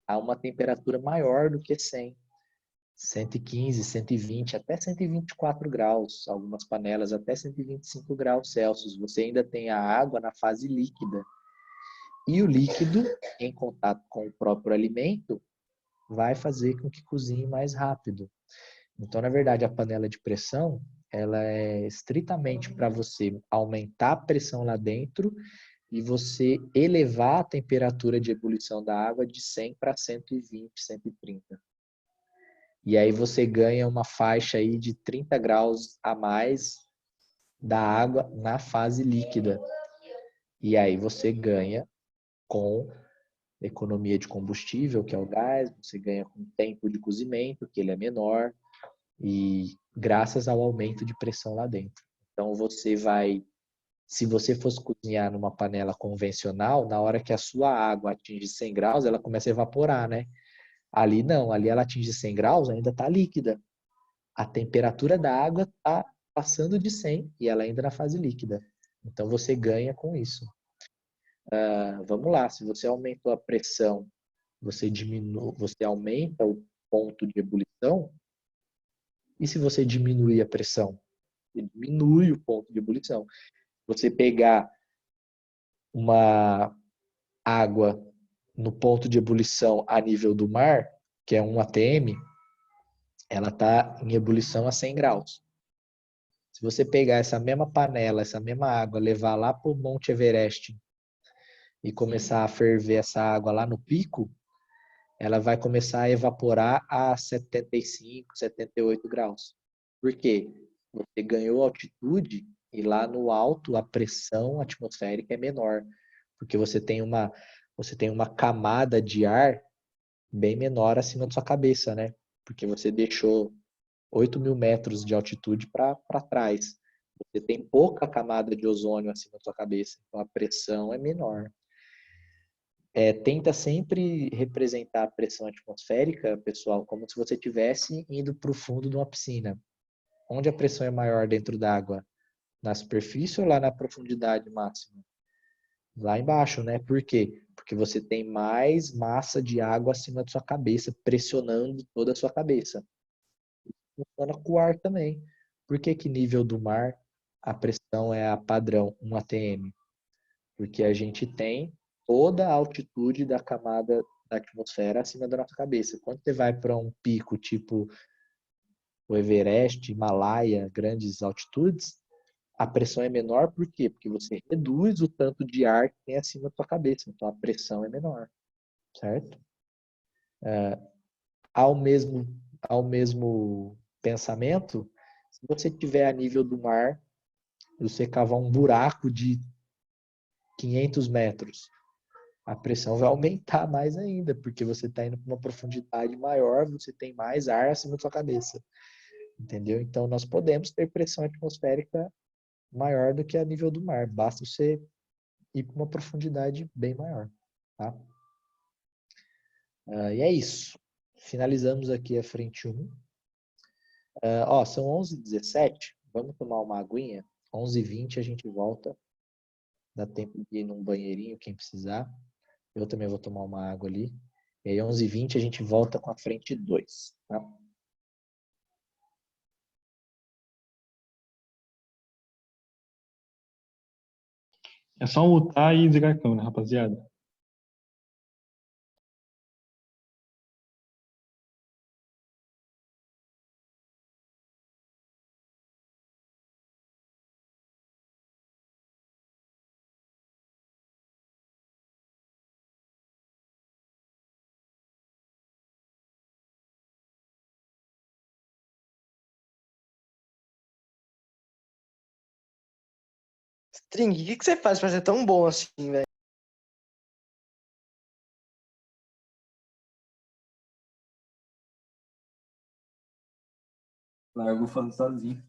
a uma temperatura maior do que 100. 115, 120, até 124 graus. Algumas panelas até 125 graus Celsius. Você ainda tem a água na fase líquida. E o líquido, em contato com o próprio alimento, vai fazer com que cozinhe mais rápido. Então, na verdade, a panela de pressão, ela é estritamente para você aumentar a pressão lá dentro e você elevar a temperatura de ebulição da água de 100 para 120, 130. E aí você ganha uma faixa aí de 30 graus a mais da água na fase líquida. E aí você ganha com economia de combustível, que é o gás, você ganha com tempo de cozimento, que ele é menor, e graças ao aumento de pressão lá dentro. Então você vai, se você fosse cozinhar numa panela convencional, na hora que a sua água atinge 100 graus, ela começa a evaporar, né? Ali não, ali ela atinge 100 graus, ainda está líquida. A temperatura da água está passando de 100 e ela ainda na fase líquida. Então você ganha com isso. Vamos lá, se você aumentou a pressão, você aumenta o ponto de ebulição, e se você diminuir a pressão? Você diminui o ponto de ebulição. Você pegar uma água no ponto de ebulição a nível do mar, que é 1 atm, ela está em ebulição a 100 graus. Se você pegar essa mesma panela, essa mesma água, levar lá para o Monte Everest e começar a ferver essa água lá no pico, ela vai começar a evaporar a 75, 78 graus. Por quê? Você ganhou altitude e lá no alto a pressão atmosférica é menor, porque você tem uma camada de ar bem menor acima da sua cabeça, né? Porque você deixou 8.000 metros de altitude para trás. Você tem pouca camada de ozônio acima da sua cabeça, então a pressão é menor. Tenta sempre representar a pressão atmosférica, pessoal, como se você estivesse indo para o fundo de uma piscina. Onde a pressão é maior dentro d'água? Na superfície ou lá na profundidade máxima? Lá embaixo, né? Por quê? Porque você tem mais massa de água acima da sua cabeça, pressionando toda a sua cabeça. Funciona com o ar também. Por que que nível do mar a pressão é a padrão 1 atm? Porque a gente tem toda a altitude da camada da atmosfera acima da nossa cabeça. Quando você vai para um pico tipo o Everest, Himalaia, grandes altitudes, a pressão é menor, por quê? Porque você reduz o tanto de ar que tem acima da sua cabeça, então a pressão é menor, certo? Ao mesmo pensamento, se você estiver a nível do mar, você cavar um buraco de 500 metros, a pressão vai aumentar mais ainda, porque você está indo para uma profundidade maior, você tem mais ar acima da sua cabeça, entendeu? Então, nós podemos ter pressão atmosférica maior do que a nível do mar, basta você ir para uma profundidade bem maior, tá? E é isso. Finalizamos aqui a frente 1. São 11h17, vamos tomar uma aguinha, 11h20 a gente volta, dá tempo de ir num banheirinho, quem precisar. Eu também vou tomar uma água ali. E aí, 11h20, a gente volta com a frente 2. Tá? É só mutar e desligar a câmera, rapaziada. String, o que você faz pra ser tão bom assim, velho? Largo falando sozinho.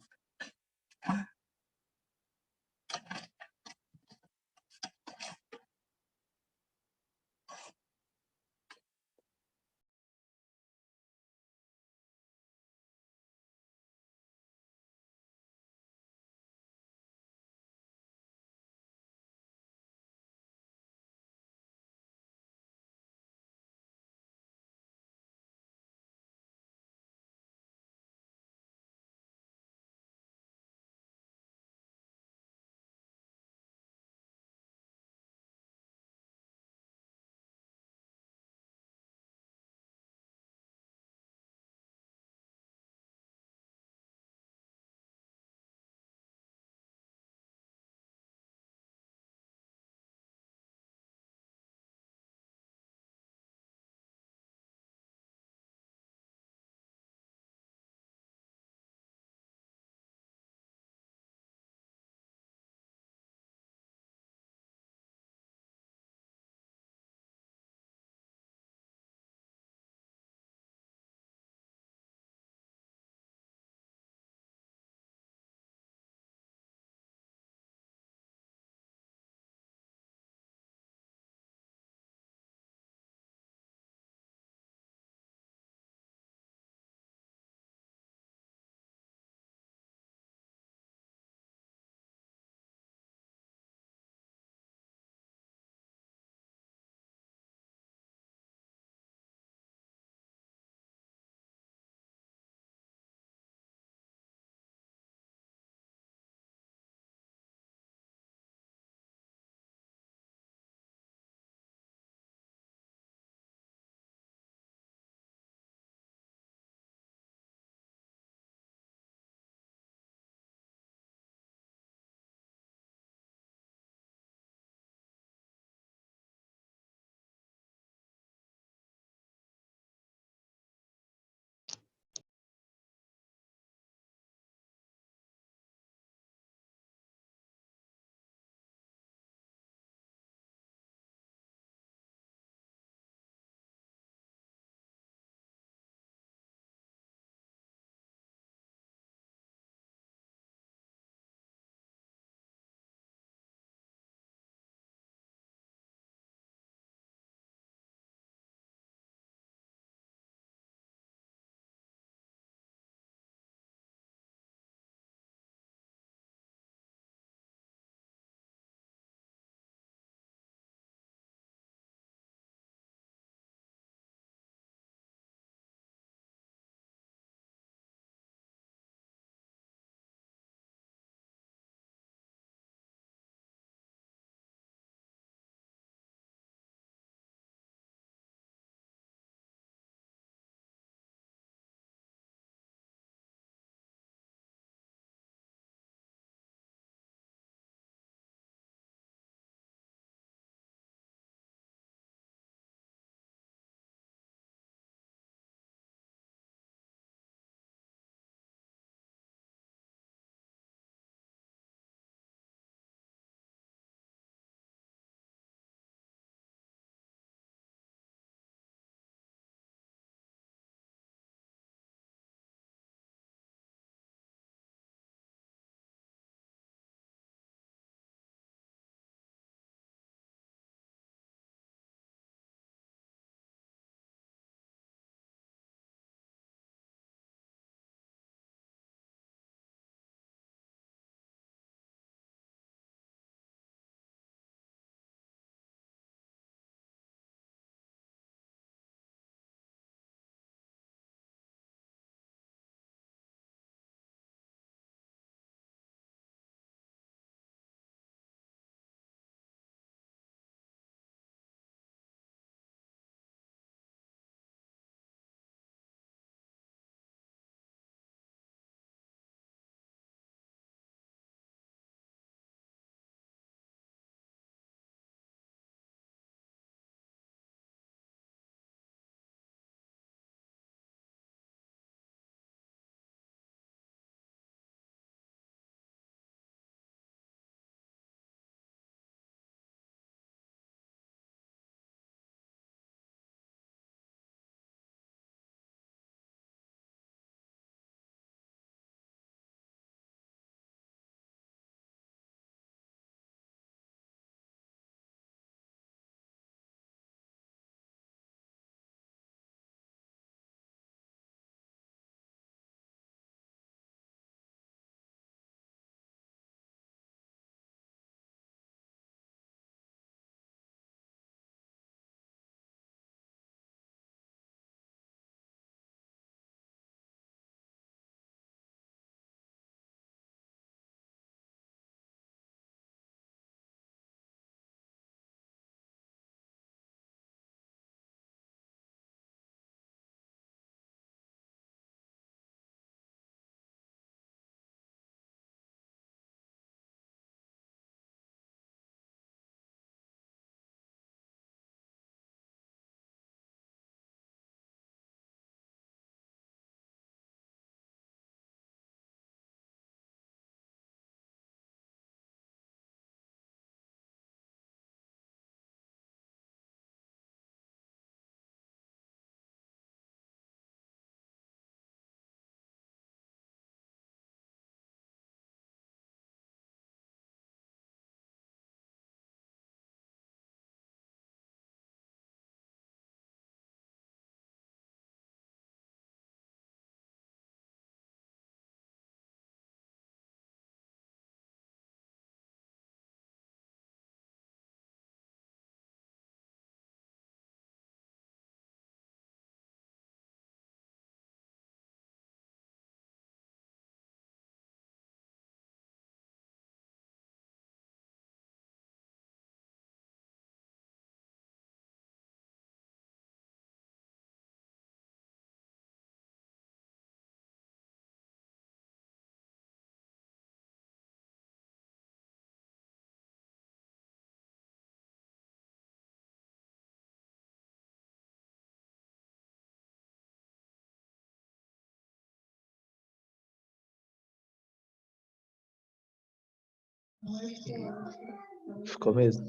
Ficou mesmo.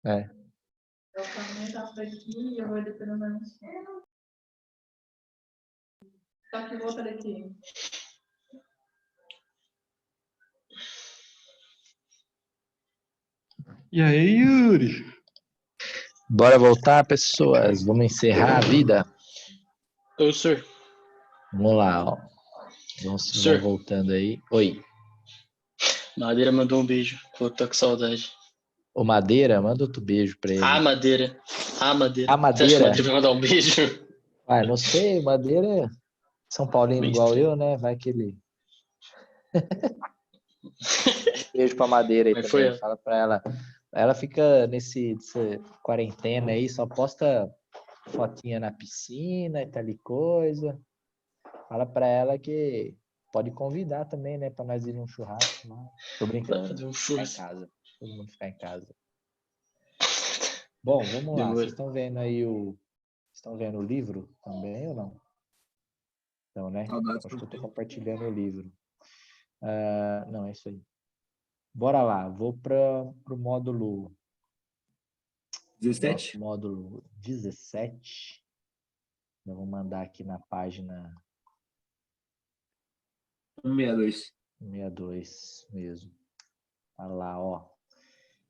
É. Eu também tá por aqui e eu vou dependendo da minha. Tá aqui, volta daqui. E aí, Yuri? Bora voltar, pessoas. Vamos encerrar a vida. Ô, senhor. Vamos lá, ó. Vamos Senhor. voltando aí. Oi. Madeira mandou um beijo. Falou que tá com saudade. O Madeira, manda outro beijo pra ele. A Madeira. A Madeira. A Você acha que Madeira. o Madeira vai mandar um beijo? Ah, não sei, Madeira é São Paulino Bem igual estranho. eu, né? Vai que ele... Beijo pra Madeira aí Mas também. foi, ó. Fala pra ela. Ela fica nessa quarentena aí, só posta fotinha na piscina e tal e coisa. Fala pra ela que pode convidar também, né? Pra nós ir num churrasco lá. Tô brincando. Fazer um Ficar em churrasco. casa. Todo mundo ficar em casa. Bom, vamos lá. Demora. Vocês estão vendo aí Estão vendo o livro também ou não? Então, né? Saudades. Acho que eu tô compartilhando o livro. Não, é isso aí. Bora lá. Vou para o módulo... 17? Nosso módulo 17. Eu vou mandar aqui na página 162. 62 mesmo. Olha lá, ó.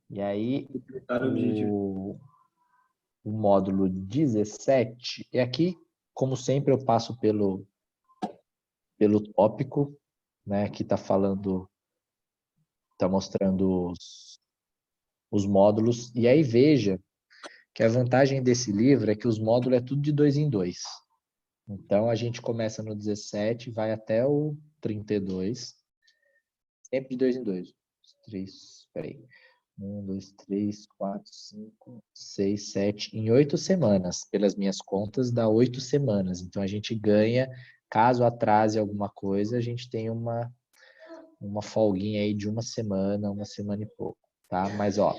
E aí, Completar o objetivo. o módulo 17. E aqui, como sempre, eu passo pelo tópico, né? Que está falando, está mostrando os módulos. E aí, veja que a vantagem desse livro é que os módulos é tudo de 2 em 2. Então, a gente começa no 17, vai até o 32. Sempre de 2 em 2. 3, peraí. 1, 2, 3, 4, 5, 6, 7. Em 8 semanas. Pelas minhas contas, dá 8 semanas. Então, a gente ganha, caso atrase alguma coisa, a gente tem uma folguinha aí de uma semana e pouco, tá? Mas, ó,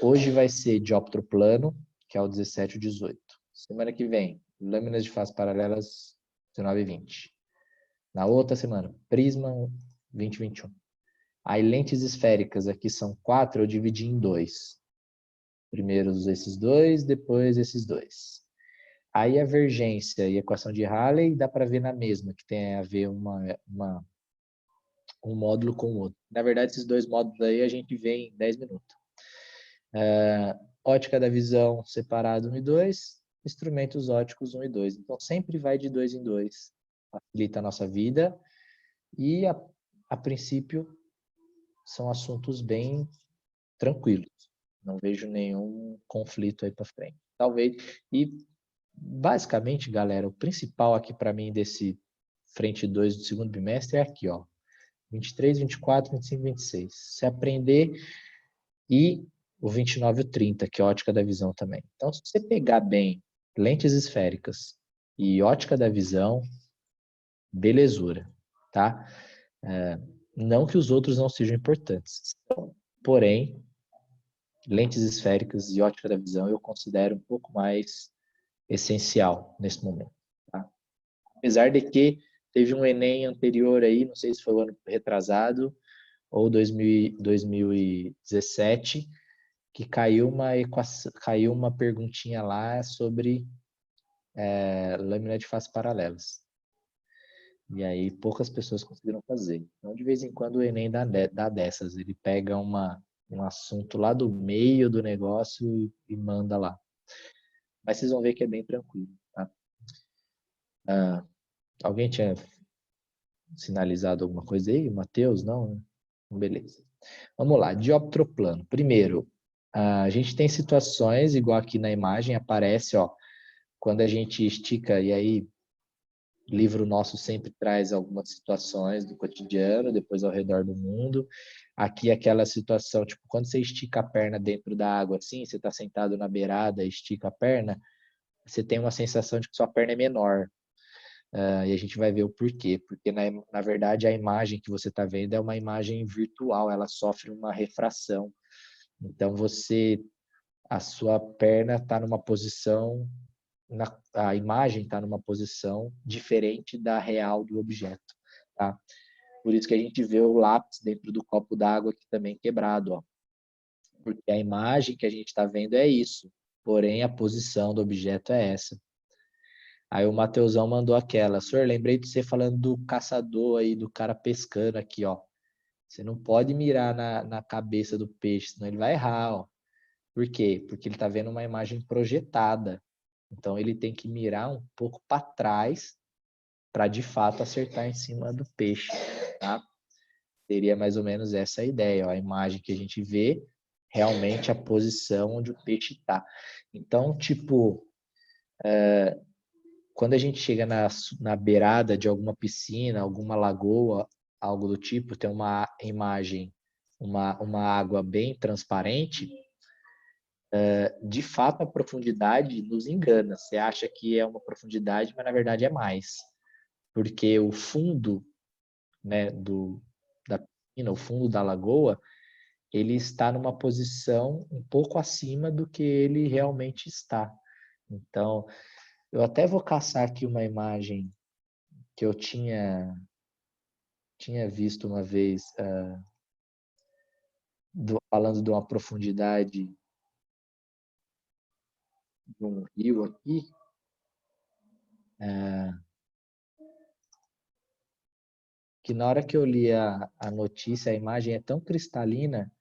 hoje vai ser dioptroplano, que é o 17 e o 18. Semana que vem, lâminas de faces paralelas, 19 e 20. Na outra semana, prisma, 20 e 21. Aí, lentes esféricas, aqui são 4, eu dividi em 2. Primeiro esses 2, depois esses 2. Aí, a vergência e equação de Halley, dá para ver na mesma, que tem a ver um módulo com o outro. Na verdade, esses 2 módulos aí a gente vê em 10 minutos. Ótica da visão, separado 1 e 2. Instrumentos óticos 1 e 2. Então, sempre vai de 2 em 2. Facilita a nossa vida. E, a princípio, são assuntos bem tranquilos. Não vejo nenhum conflito aí para frente. Talvez. E, basicamente, galera, o principal aqui para mim desse frente 2 do segundo bimestre é aqui, ó. 23, 24, 25, 26. Se aprender e o 29 e o 30, que é ótica da visão também. Então, se você pegar bem lentes esféricas e ótica da visão, belezura, tá? Não que os outros não sejam importantes. Porém, lentes esféricas e ótica da visão eu considero um pouco mais essencial nesse momento, tá? Apesar de que teve um Enem anterior aí, não sei se foi o ano retrasado ou 2017, que caiu uma perguntinha lá sobre lâmina de faces paralelas. E aí poucas pessoas conseguiram fazer. Então, de vez em quando, o Enem dá dessas. Ele pega um assunto lá do meio do negócio e manda lá. Mas vocês vão ver que é bem tranquilo, tá? Alguém tinha sinalizado alguma coisa aí? Matheus, não? Né? Beleza. Vamos lá, dioptroplano. Primeiro, a gente tem situações, igual aqui na imagem, aparece, ó, quando a gente estica, e aí livro nosso sempre traz algumas situações do cotidiano, depois ao redor do mundo. Aqui aquela situação, tipo, quando você estica a perna dentro da água, assim, você está sentado na beirada, estica a perna, você tem uma sensação de que sua perna é menor. E a gente vai ver o porquê. Porque, na verdade, a imagem que você está vendo é uma imagem virtual, ela sofre uma refração. Então, a sua perna está numa posição, a imagem está numa posição diferente da real do objeto, tá? Por isso que a gente vê o lápis dentro do copo d'água aqui também quebrado, ó. Porque a imagem que a gente está vendo é isso, porém a posição do objeto é essa. Aí o Mateusão mandou aquela: senhor, lembrei de você falando do caçador aí, do cara pescando aqui, ó. Você não pode mirar na cabeça do peixe, senão ele vai errar, ó. Por quê? Porque ele está vendo uma imagem projetada. Então ele tem que mirar um pouco para trás para de fato acertar em cima do peixe, tá? Seria mais ou menos essa a ideia, ó, a imagem que a gente vê, realmente a posição onde o peixe está. Então, tipo, quando a gente chega na beirada de alguma piscina, alguma lagoa, algo do tipo, tem uma imagem, uma água bem transparente, de fato a profundidade nos engana. Você acha que é uma profundidade, mas na verdade é mais. Porque o fundo, né, da piscina, o fundo da lagoa, ele está numa posição um pouco acima do que ele realmente está. Então, eu até vou caçar aqui uma imagem que eu tinha visto uma vez, falando de uma profundidade de um rio aqui. Que na hora que eu li a notícia, a imagem é tão cristalina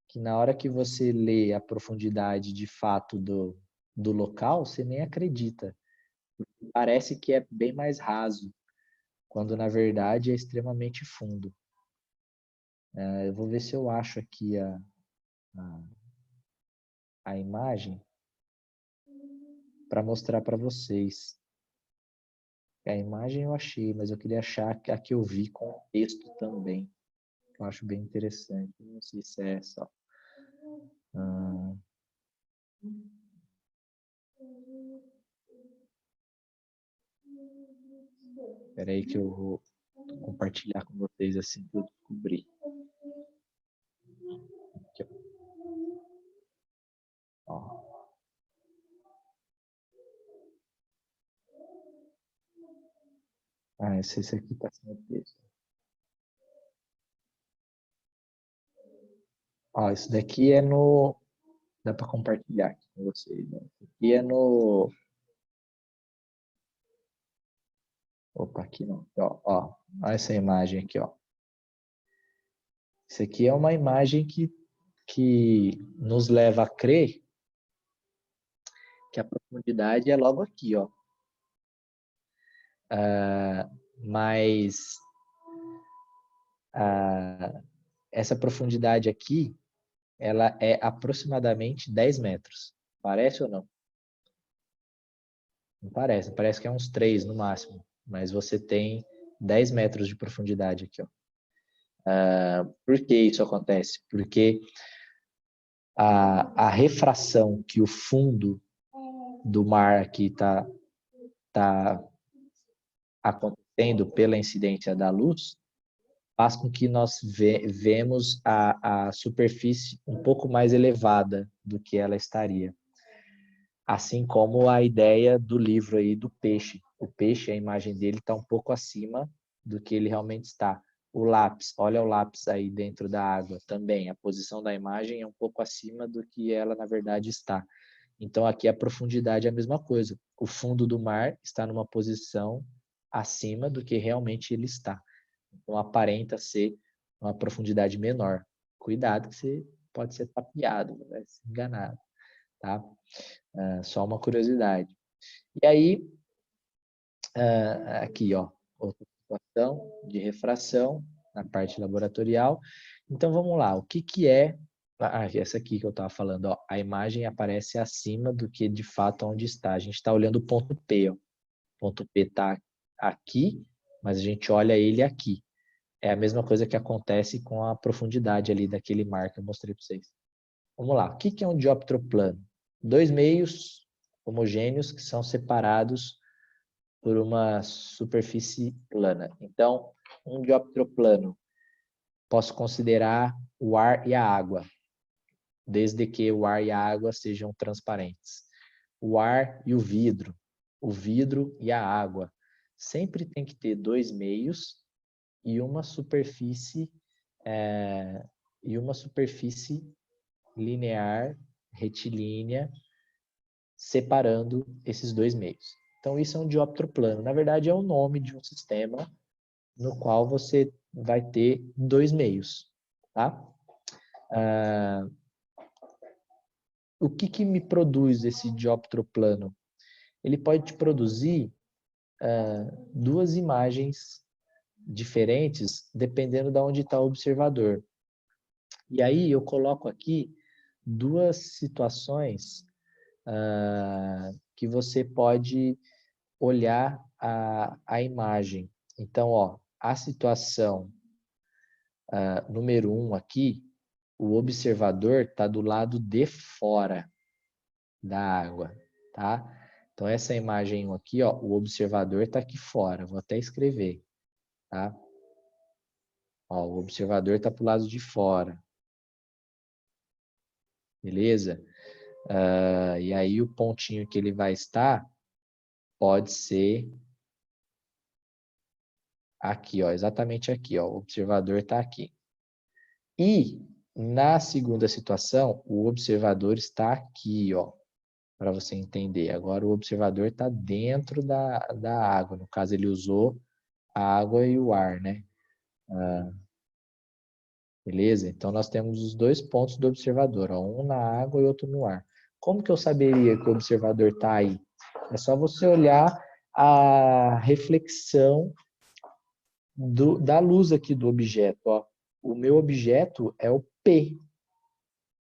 que na hora que você lê a profundidade de fato do local, você nem acredita. Parece que é bem mais raso, quando na verdade é extremamente fundo. Eu vou ver se eu acho aqui a imagem para mostrar para vocês. A imagem eu achei, mas eu queria achar a que eu vi com o texto também. Eu acho bem interessante. Não sei se é essa. Espera aí que eu vou compartilhar com vocês assim que eu descobri. Aqui, ó. Esse aqui está sem o texto. Ó, isso daqui é no... Dá para compartilhar aqui com vocês, né? Isso aqui é no... Opa, aqui não. Ó, olha essa imagem aqui, ó. Isso aqui é uma imagem que nos leva a crer que a profundidade é logo aqui, ó. Mas essa profundidade aqui, ela é aproximadamente 10 metros. Parece ou não? Não parece. Parece que é uns 3 no máximo. Mas você tem 10 metros de profundidade aqui, ó. Por que isso acontece? Porque a refração que o fundo do mar aqui tá acontecendo pela incidência da luz faz com que nós vemos a superfície um pouco mais elevada do que ela estaria. Assim como a ideia do livro aí do peixe. O peixe, a imagem dele está um pouco acima do que ele realmente está. O lápis, olha o lápis aí dentro da água também. A posição da imagem é um pouco acima do que ela, na verdade, está. Então, aqui a profundidade é a mesma coisa. O fundo do mar está numa posição acima do que realmente ele está. Então, aparenta ser uma profundidade menor. Cuidado que você pode ser tapeado, vai ser enganado. Tá? Só uma curiosidade. E aí, aqui, ó, outra situação de refração na parte laboratorial. Então, vamos lá. O que é... essa aqui que eu estava falando, ó, a imagem aparece acima do que de fato onde está. A gente está olhando o ponto P, ó. O ponto P está aqui, mas a gente olha ele aqui. É a mesma coisa que acontece com a profundidade ali daquele mar que eu mostrei para vocês. Vamos lá. O que é um dióptro plano? 2 meios homogêneos que são separados por uma superfície plana. Então, um dióptro plano, posso considerar o ar e a água, desde que o ar e a água sejam transparentes. O ar e o vidro e a água. Sempre tem que ter 2 meios e uma superfície linear, retilínea, separando esses dois meios. Então, isso é um dióptro plano. Na verdade, é o nome de um sistema no qual você vai ter dois meios, tá? O que me produz esse dióptro plano? Ele pode te produzir duas imagens diferentes, dependendo de onde está o observador. E aí eu coloco aqui duas situações que você pode olhar a imagem. Então, ó, a situação número 1 aqui, o observador está do lado de fora da água, tá? Então, essa imagem aqui, ó, o observador está aqui fora. Vou até escrever, tá? Ó, o observador está para o lado de fora. Beleza? E aí, o pontinho que ele vai estar pode ser aqui, ó, exatamente aqui, ó, o observador está aqui. E na segunda situação, o observador está aqui, ó, para você entender. Agora o observador está dentro da água, no caso ele usou a água e o ar, né? Beleza? Então nós temos os dois pontos do observador, ó, um na água e outro no ar. Como que eu saberia que o observador está aí? É só você olhar a reflexão da luz aqui do objeto, ó. O meu objeto é o P.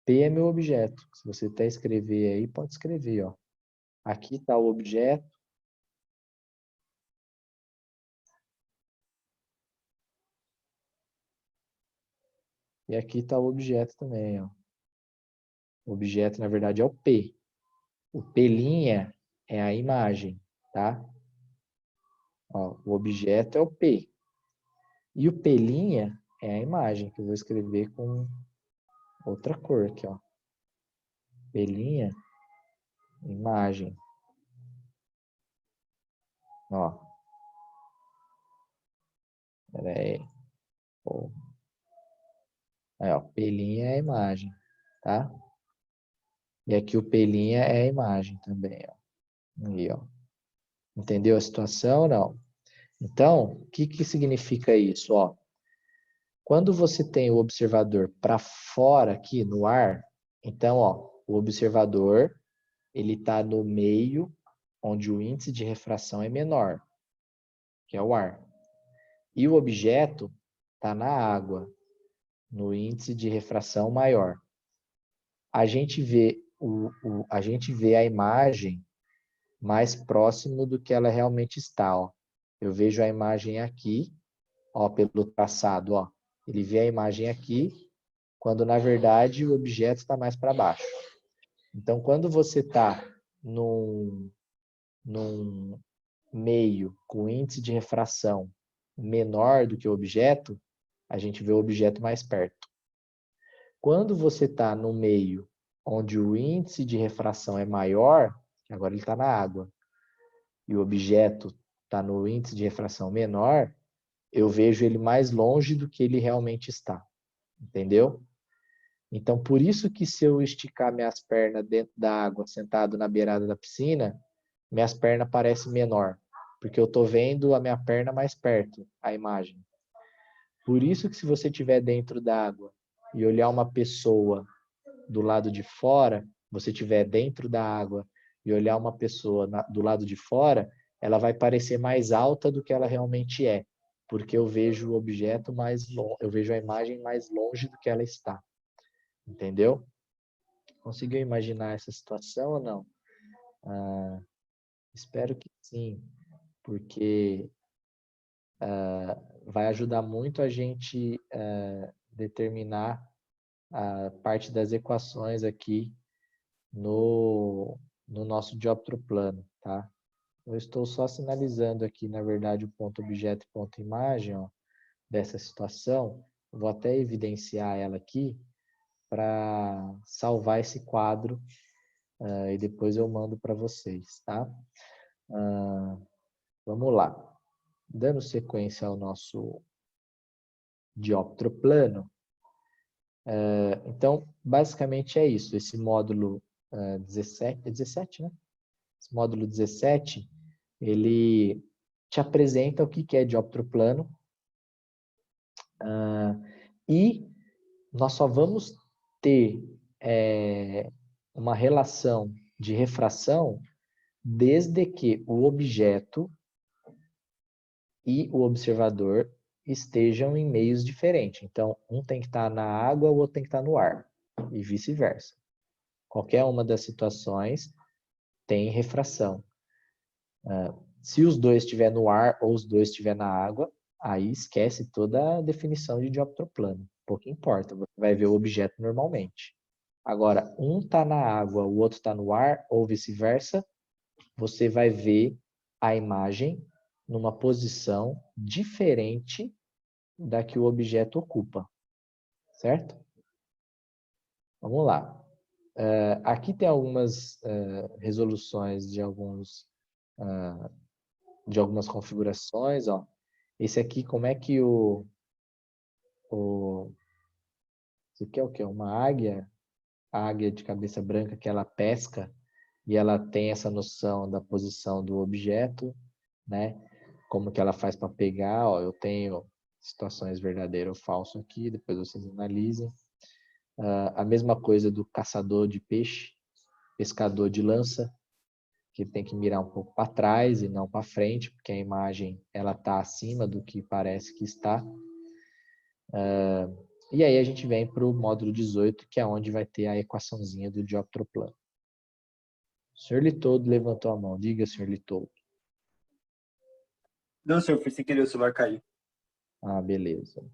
P é meu objeto. Se você até escrever aí, pode escrever, ó. Aqui está o objeto. E aqui está o objeto também, ó. O objeto, na verdade, é o P. O P' é a imagem, tá? Ó, o objeto é o P. E o P' é a imagem, que eu vou escrever com outra cor aqui, ó. P', imagem. Ó. Pera aí. Aí, ó, P' é a imagem, tá? E aqui o P' é a imagem também, ó. Aí, ó. Entendeu a situação ou não? Então, o que significa isso, ó? Quando você tem o observador para fora aqui no ar, então, ó, o observador ele está no meio onde o índice de refração é menor, que é o ar. E o objeto está na água, no índice de refração maior. A gente vê a imagem mais próximo do que ela realmente está, ó. Eu vejo a imagem aqui, ó, pelo traçado, ó. Ele vê a imagem aqui, quando na verdade o objeto está mais para baixo. Então, quando você está num meio com índice de refração menor do que o objeto, a gente vê o objeto mais perto. Quando você está no meio onde o índice de refração é maior, agora ele está na água, e o objeto está no índice de refração menor, eu vejo ele mais longe do que ele realmente está. Entendeu? Então, por isso que se eu esticar minhas pernas dentro da água, sentado na beirada da piscina, minhas pernas parecem menor, porque eu estou vendo a minha perna mais perto, a imagem. Por isso que se você estiver dentro da água e olhar uma pessoa do lado de fora, você estiver dentro da água e olhar uma pessoa do lado de fora, ela vai parecer mais alta do que ela realmente é, porque eu vejo o objeto mais longe, eu vejo a imagem mais longe do que ela está. Entendeu? Conseguiu imaginar essa situação ou não? Espero que sim, porque vai ajudar muito a gente determinar a parte das equações aqui no nosso dióptro plano, tá? Eu estou só sinalizando aqui, na verdade, o ponto objeto e ponto imagem, ó, dessa situação. Vou até evidenciar ela aqui para salvar esse quadro e depois eu mando para vocês, tá? Vamos lá. Dando sequência ao nosso dióptero plano. Então, basicamente é isso. Esse módulo 17, 17, né? Esse módulo 17, ele te apresenta o que é dióptero plano. E nós só vamos ter uma relação de refração desde que o objeto e o observador estejam em meios diferentes. Então, um tem que estar na água, o outro tem que estar no ar, e vice-versa. Qualquer uma das situações tem refração. Se os dois estiver no ar ou os dois estiver na água, aí esquece toda a definição de dióptero plano. Pouco importa, você vai ver o objeto normalmente. Agora, um está na água, o outro está no ar, ou vice-versa, você vai ver a imagem numa posição diferente da que o objeto ocupa, certo? Vamos lá. Aqui tem algumas resoluções de algumas configurações. Ó. Esse aqui, como é que isso aqui é o quê? Uma águia, a águia de cabeça branca que ela pesca e ela tem essa noção da posição do objeto, né? Como que ela faz para pegar, ó, eu tenho situações verdadeiro ou falso aqui, depois vocês analisem. A mesma coisa do caçador de peixe, pescador de lança, que tem que mirar um pouco para trás e não para frente, porque a imagem ela está acima do que parece que está. E aí a gente vem para o módulo 18, que é onde vai ter a equaçãozinha do dióptero plano. O senhor Litoldo levantou a mão. Diga, senhor Litoldo. Não, senhor, foi sem querer, o celular caiu. Ah, beleza.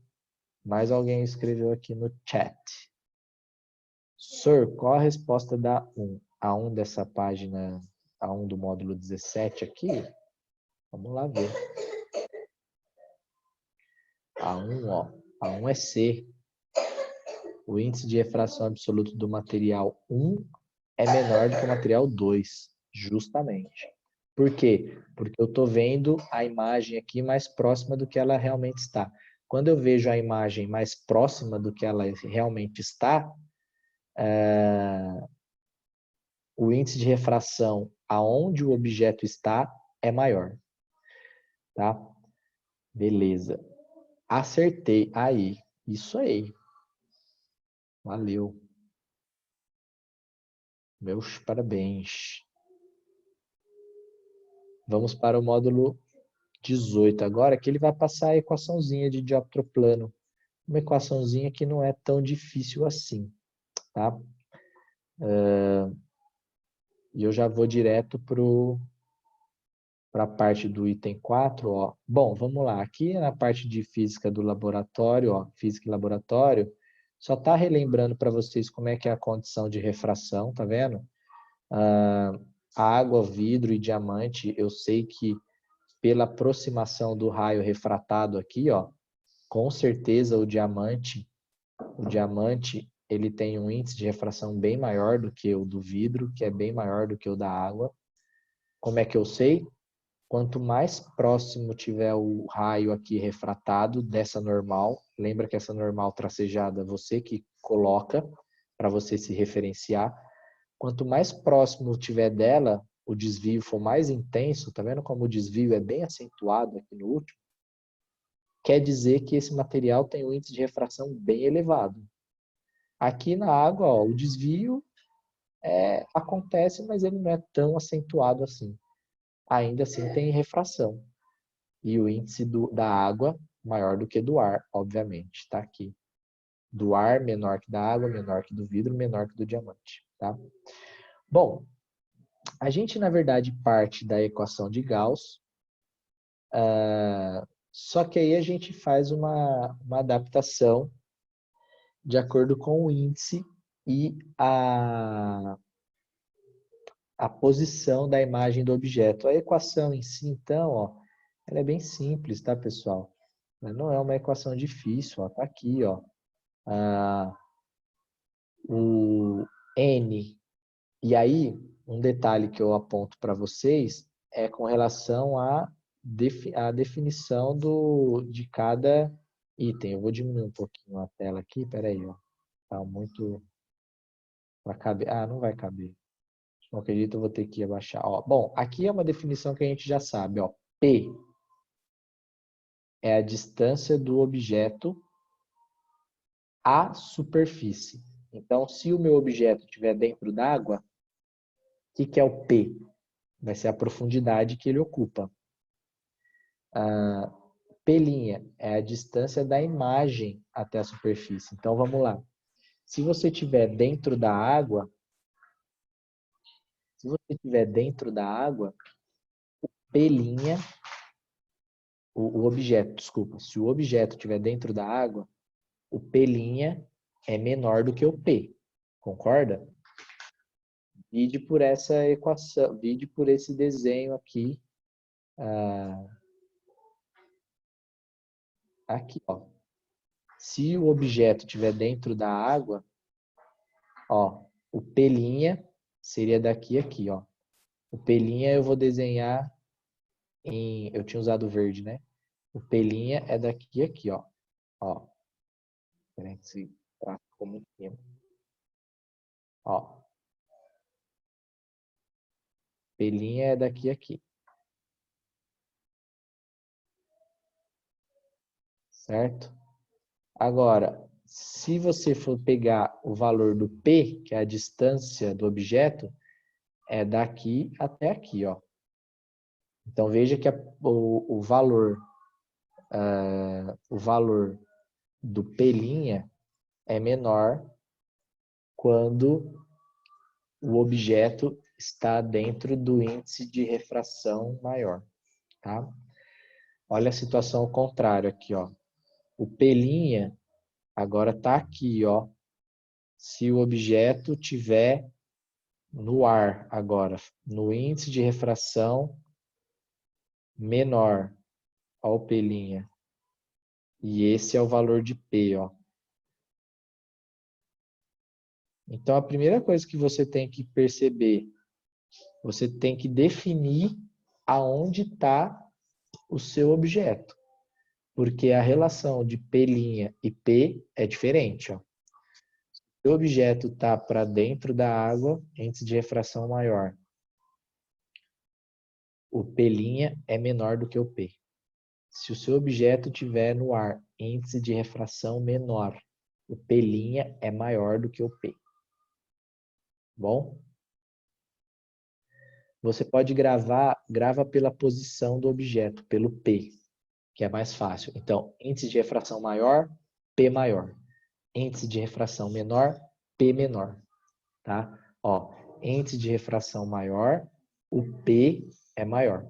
Mais alguém escreveu aqui no chat. Sir, qual a resposta da A1 dessa página, A1 do módulo 17 aqui? Vamos lá ver. A1, ó. A1 é C. O índice de refração absoluto do material 1 é menor do que o material 2, justamente. Por quê? Porque eu estou vendo a imagem aqui mais próxima do que ela realmente está. Quando eu vejo a imagem mais próxima do que ela realmente está, o índice de refração aonde o objeto está é maior. Tá? Beleza. Acertei. Aí. Isso aí. Valeu. Meus parabéns. Vamos para o módulo 18 agora, que ele vai passar a equaçãozinha de dióptero plano. Uma equaçãozinha que não é tão difícil assim, tá? E eu já vou direto para a parte do item 4, ó. Bom, vamos lá. Aqui na parte de física do laboratório, ó, física e laboratório, só está relembrando para vocês como é que é a condição de refração, tá vendo? Água, vidro e diamante, eu sei que pela aproximação do raio refratado aqui, ó, com certeza o diamante, ele tem um índice de refração bem maior do que o do vidro, que é bem maior do que o da água. Como é que eu sei? Quanto mais próximo tiver o raio aqui refratado dessa normal, lembra que essa normal tracejada você que coloca para você se referenciar. Quanto mais próximo tiver dela, o desvio for mais intenso, tá vendo como o desvio é bem acentuado aqui no último? Quer dizer que esse material tem um índice de refração bem elevado. Aqui na água, ó, o desvio acontece, mas ele não é tão acentuado assim. Ainda assim tem refração. E o índice da água maior do que do ar, obviamente, está aqui. Do ar menor que da água, menor que do vidro, menor que do diamante, tá? Bom, a gente, na verdade, parte da equação de Gauss, só que aí a gente faz uma adaptação de acordo com o índice e a posição da imagem do objeto. A equação em si, então, ó, ela é bem simples, tá, pessoal? Ela não é uma equação difícil, ó, tá aqui, ó. O N. E aí, um detalhe que eu aponto para vocês é com relação à definição de cada item. Eu vou diminuir um pouquinho a tela aqui, peraí, ó. Tá muito... Vai caber. Ah, não vai caber. Não acredito, eu vou ter que abaixar. Ó, bom, aqui é uma definição que a gente já sabe, ó. P é a distância do objeto à superfície. Então, se o meu objeto estiver dentro d'água, o que é o P? Vai ser a profundidade que ele ocupa. P' é a distância da imagem até a superfície. Então, vamos lá. Se você estiver dentro da água, o P', o objeto, desculpa, se o objeto estiver dentro da água, o P' é menor do que o P. Concorda? Vide por essa equação, vide por esse desenho aqui. Aqui, ó. Se o objeto estiver dentro da água, ó, o P' seria daqui a aqui, ó. O P' eu vou desenhar em... Eu tinha usado verde, né? O P' é daqui a aqui, ó. Ó. Peraí, esse traço ficou muito pequeno. Ó. P' é daqui a aqui. Certo? Agora, se você for pegar o valor do P, que é a distância do objeto, é daqui até aqui, ó. Então, veja que o valor do P' é menor quando o objeto está dentro do índice de refração maior, tá? Olha a situação ao contrário aqui, ó. O P' agora está aqui, ó. Se o objeto tiver no ar agora, no índice de refração menor ao P'. E esse é o valor de P, ó. Então, a primeira coisa que você tem que perceber, você tem que definir aonde está o seu objeto. Porque a relação de P' e P é diferente, ó. Se o objeto está para dentro da água, índice de refração maior. O P' é menor do que o P. Se o seu objeto estiver no ar, índice de refração menor, o P' é maior do que o P. Bom? Você pode grava pela posição do objeto, pelo P, que é mais fácil. Então, índice de refração maior, P maior. Índice de refração menor, P menor. Tá? Ó, índice de refração maior, o P é maior.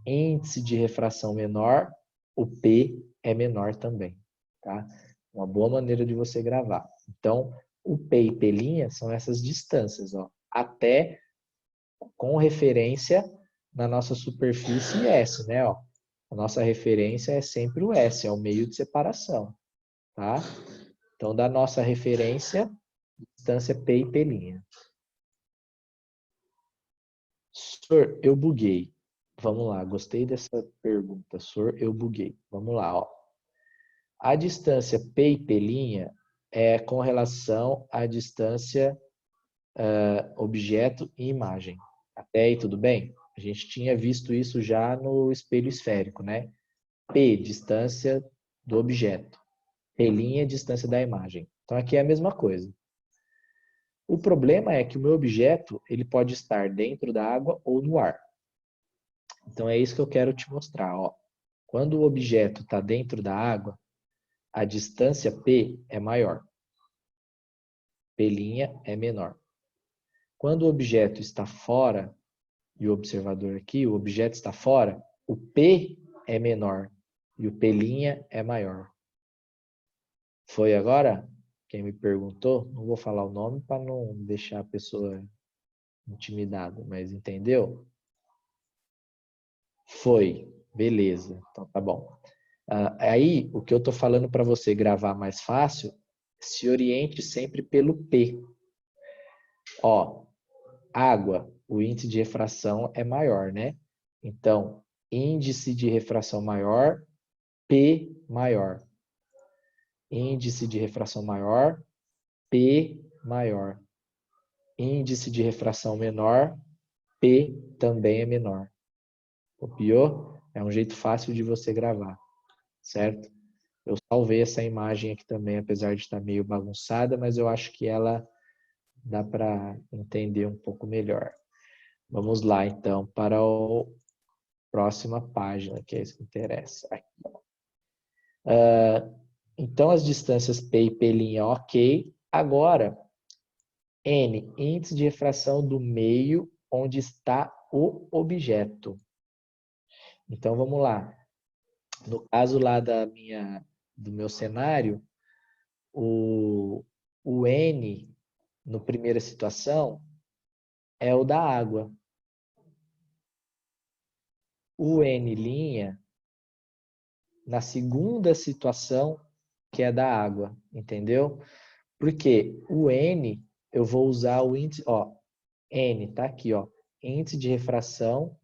Índice de refração menor, o P é menor também. Tá? Uma boa maneira de você gravar. Então, o P e P' são essas distâncias, ó, até com referência na nossa superfície S, né? Ó. A nossa referência é sempre o S, é o meio de separação. Tá? Então, da nossa referência, distância P e P'. Sor, eu buguei. Vamos lá, gostei dessa pergunta. Sor, eu buguei. Vamos lá, ó. A distância P e P' é com relação à distância objeto e imagem. Até aí, tudo bem? A gente tinha visto isso já no espelho esférico, né? P, distância do objeto. P', distância da imagem. Então, aqui é a mesma coisa. O problema é que o meu objeto ele pode estar dentro da água ou no ar. Então, é isso que eu quero te mostrar. Ó. Quando o objeto está dentro da água, a distância P é maior. P' é menor. Quando o objeto está fora, e o observador aqui, o objeto está fora, o P é menor e o P' é maior. Foi agora? Quem me perguntou? Não vou falar o nome para não deixar a pessoa intimidada, mas entendeu? Foi. Beleza. Então tá bom. Aí, o que eu estou falando para você gravar mais fácil, se oriente sempre pelo P. Ó, água, o índice de refração é maior, né? Então, índice de refração maior, P maior. Índice de refração maior, P maior. Índice de refração menor, P também é menor. Copiou? É um jeito fácil de você gravar, certo? Eu salvei essa imagem aqui também, apesar de estar meio bagunçada, mas eu acho que ela dá para entender um pouco melhor. Vamos lá, então, para a próxima página, que é isso que interessa. Aqui, então, as distâncias P e P', ok. Agora, N, índice de refração do meio onde está o objeto. Então, vamos lá. No caso lá do meu cenário, o N, na primeira situação, é o da água. O N', na segunda situação, que é da água, entendeu? Porque o N, eu vou usar o índice, ó, N, tá aqui, ó, índice de refração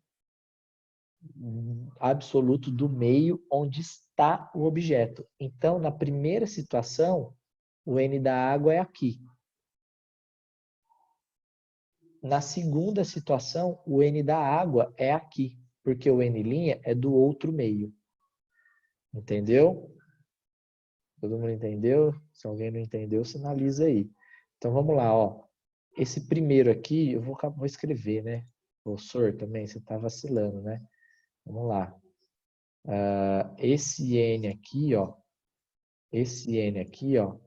absoluto do meio onde está o objeto. Então, na primeira situação, o N da água é aqui. Na segunda situação, o N da água é aqui, porque o N' é do outro meio. Entendeu? Todo mundo entendeu? Se alguém não entendeu, sinaliza aí. Então, vamos lá, ó. Esse primeiro aqui, eu vou escrever, né? Professor, também, você está vacilando, né? Vamos lá. Esse N aqui, ó. Esse N aqui, ó.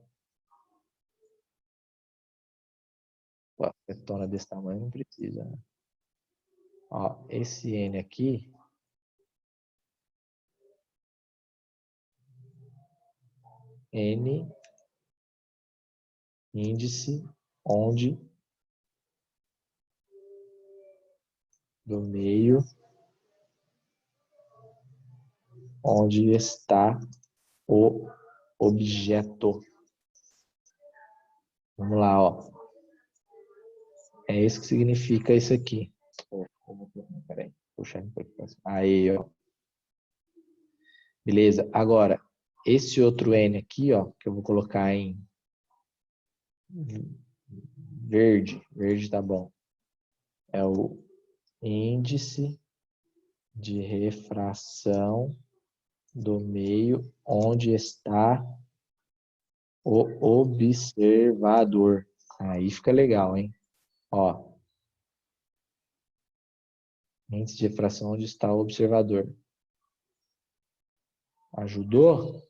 Pô, acetona desse tamanho não precisa, né? Ó, esse N aqui. N, índice, onde, do meio, onde está o objeto. Vamos lá, ó. É isso que significa isso aqui. Peraí, puxar um pouquinho. Aí, ó. Beleza? Agora, esse outro N aqui, ó, que eu vou colocar em verde. Verde tá bom. É o índice de refração do meio onde está o observador. Aí fica legal, hein? Ó. Índice de refração onde está o observador. Ajudou?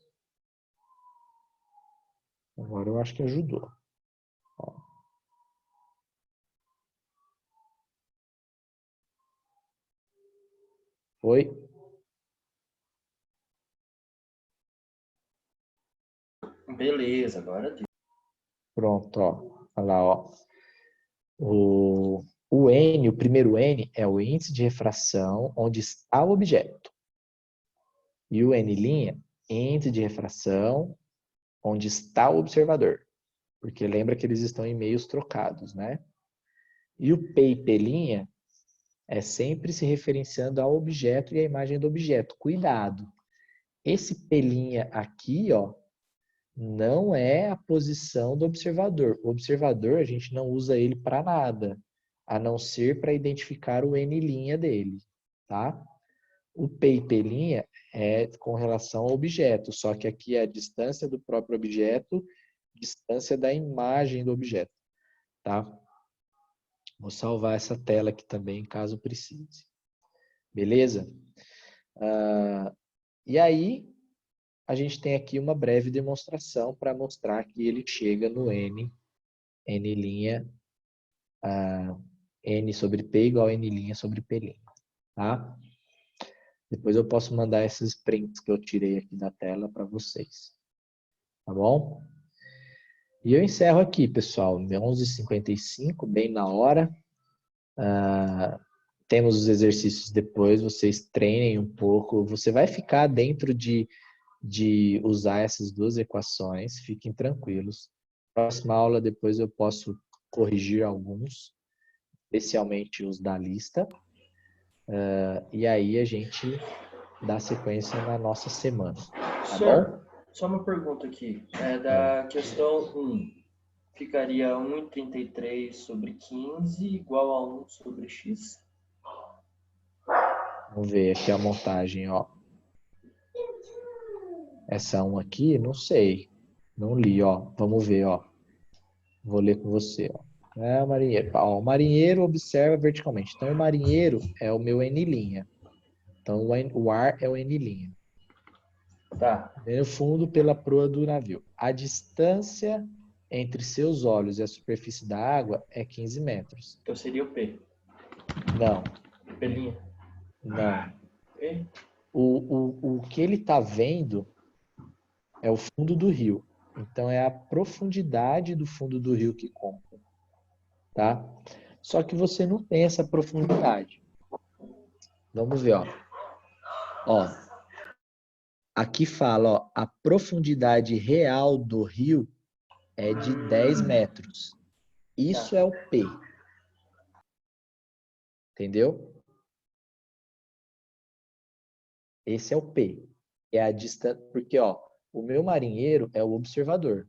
Agora eu acho que ajudou. Ó. Foi? Beleza, agora deu. Pronto, ó. Olha lá, ó. O N, o primeiro N, é o índice de refração onde está o objeto. E o N', índice de refração onde está o observador. Porque lembra que eles estão em meios trocados, né? E o P e P' é sempre se referenciando ao objeto e à imagem do objeto. Cuidado! Esse P' aqui, ó, não é a posição do observador. O observador, a gente não usa ele para nada, a não ser para identificar o N' dele, tá? O P e P' é com relação ao objeto, só que aqui é a distância do próprio objeto, distância da imagem do objeto, tá? Vou salvar essa tela aqui também, caso precise. Beleza? E aí, a gente tem aqui uma breve demonstração para mostrar que ele chega no N, N', N sobre P igual a N' sobre P', tá? Depois eu posso mandar esses prints que eu tirei aqui da tela para vocês, tá bom? E eu encerro aqui, pessoal, 11h55, bem na hora. Temos os exercícios depois, vocês treinem um pouco. Você vai ficar dentro de usar essas duas equações, fiquem tranquilos. Próxima aula, depois eu posso corrigir alguns, especialmente os da lista. E aí a gente dá sequência na nossa semana, tá bom? Só uma pergunta aqui. Da questão 1, ficaria 1,33 sobre 15 igual a 1 sobre x? Vamos ver aqui a montagem, ó. Essa 1 aqui, não sei. Não li, ó. Vamos ver, ó. Vou ler com você, ó. O marinheiro. Ó, o marinheiro observa verticalmente. Então, o marinheiro é o meu N'. Então, o ar é o N'. Tá. No fundo, pela proa do navio. A distância entre seus olhos e a superfície da água é 15 metros. Então seria o P. Não. Pelinha. Não. P? O que ele está vendo é o fundo do rio. Então, é a profundidade do fundo do rio que conta. Tá? Só que você não tem essa profundidade. Vamos ver, ó. Ó. Aqui fala, ó, a profundidade real do rio é de 10 metros. Isso é o P. Entendeu? Esse é o P. É a distância, porque, ó, o meu marinheiro é o observador.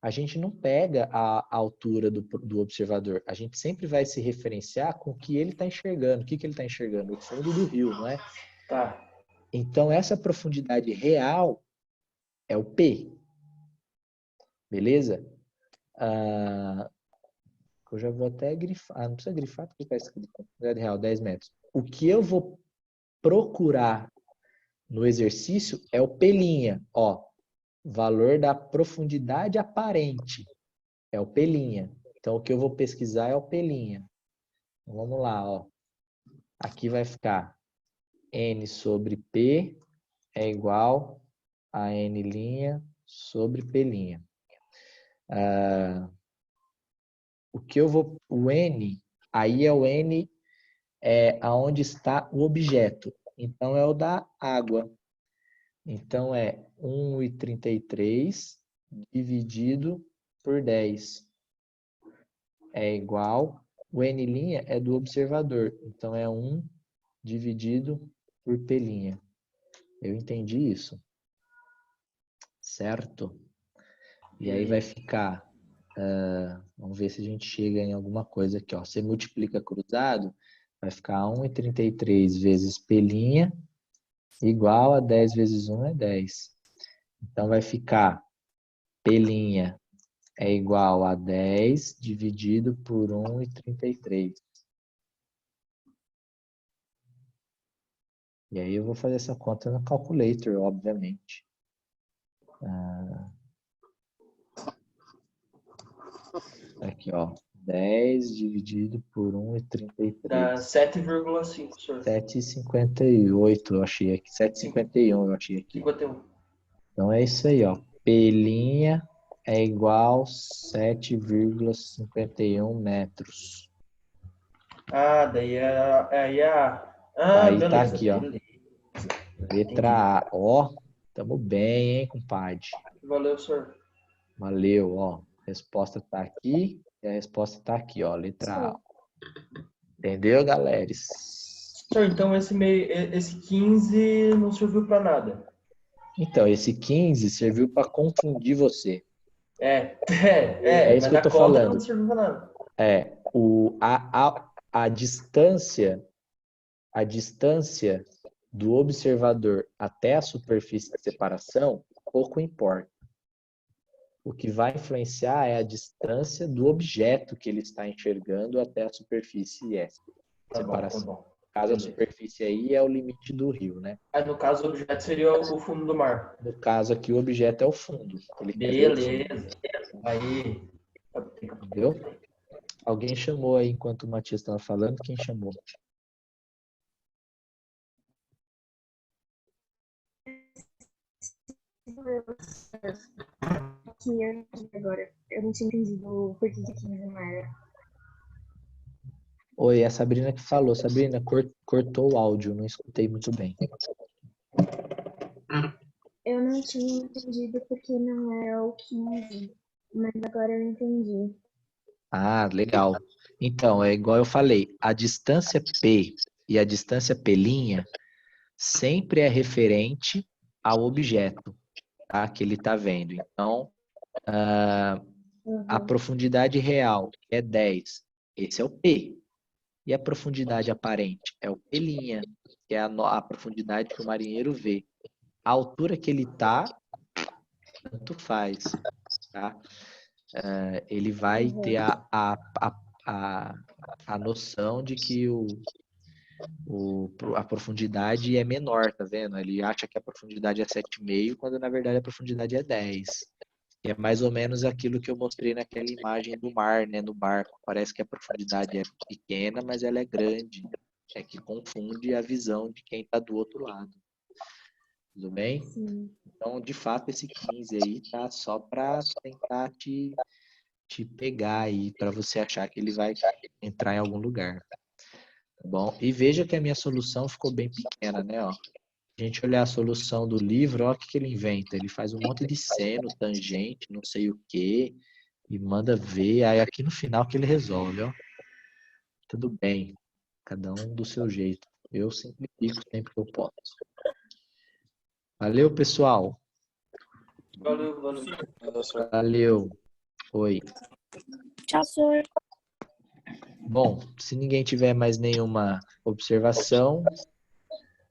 A gente não pega a altura do observador. A gente sempre vai se referenciar com o que ele está enxergando. O que ele está enxergando? O fundo do rio, não é? Tá. Então, essa profundidade real é o P. Beleza? Eu já vou até grifar. Não precisa grifar, porque está escrito profundidade real, 10 metros. O que eu vou procurar no exercício é o P'. Ó, valor da profundidade aparente. É o P'. Então, o que eu vou pesquisar é o P'. Então, vamos lá, ó. Aqui vai ficar N sobre P é igual a N' sobre P'. O N, aí é o N aonde está o objeto. Então, é o da água. Então, é 1,33 dividido por 10. É igual, o N' é do observador. Então, é 1 dividido por P'. Eu entendi isso. Certo? E aí vai ficar... vamos ver se a gente chega em alguma coisa aqui. Ó. Você multiplica cruzado, vai ficar 1,33 vezes P' igual a 10 vezes 1 é 10. Então, vai ficar P' é igual a 10 dividido por 1,33. E aí eu vou fazer essa conta no calculator, obviamente. Aqui, ó. 10 dividido por 1,33. Dá 7,5, senhor. 7,58 eu achei aqui. 7,51 eu achei aqui. 51. Então é isso aí, ó. P' é igual a 7,51 metros. Daí aí Aí beleza, tá aqui, ó. beleza. Letra A. Ó, tamo bem, hein, compadre? Valeu, senhor. Valeu, ó. A resposta tá aqui e a resposta tá aqui, ó. Letra A. Entendeu, galera? Senhor, então esse 15 não serviu para nada. Então, esse 15 serviu para confundir você. É isso mas que eu tô na conta falando. não serviu para nada. A distância do observador até a superfície de separação pouco importa. O que vai influenciar é a distância do objeto que ele está enxergando até a superfície de separação. Tá bom. No caso, a superfície aí é o limite do rio, né? Aí, no caso, o objeto seria o fundo do mar. No caso aqui, o objeto é o fundo. Beleza. Aí. Entendeu? Alguém chamou aí enquanto o Matias estava falando. Quem chamou? Agora, eu não tinha entendido o porquê que 15 não era. Oi, é a Sabrina que falou. Sabrina, cortou o áudio, não escutei muito bem. Eu não tinha entendido porque não era o 15, mas agora eu entendi. Ah, legal. Então, é igual eu falei, a distância P e a distância P' sempre é referente ao objeto. tá? Que ele está vendo. Então, a profundidade real é 10. Esse é o P. E a profundidade aparente é o P', que é a profundidade que o marinheiro vê. A altura que ele está, tanto faz, tá? Ele vai ter a noção de que a profundidade é menor, tá vendo? Ele acha que a profundidade é 7,5, quando na verdade a profundidade é 10. E é mais ou menos aquilo que eu mostrei naquela imagem do mar, né? No barco. Parece que a profundidade é pequena, mas ela é grande. É que confunde a visão de quem está do outro lado. Tudo bem? Sim. Então, de fato, esse 15 aí tá só para tentar te pegar aí, para você achar que ele vai entrar em algum lugar. Tá bom? E veja que a minha solução ficou bem pequena, né? Ó. A gente olhar a solução do livro, ó, o que ele inventa. Ele faz um monte de seno, tangente, não sei o quê, e manda ver. Aí aqui no final que ele resolve, ó. Tudo bem. Cada um do seu jeito. Eu simplifico sempre que eu posso. Valeu, pessoal. Valeu. Valeu. Oi. Tchau, senhor. Bom, se ninguém tiver mais nenhuma observação,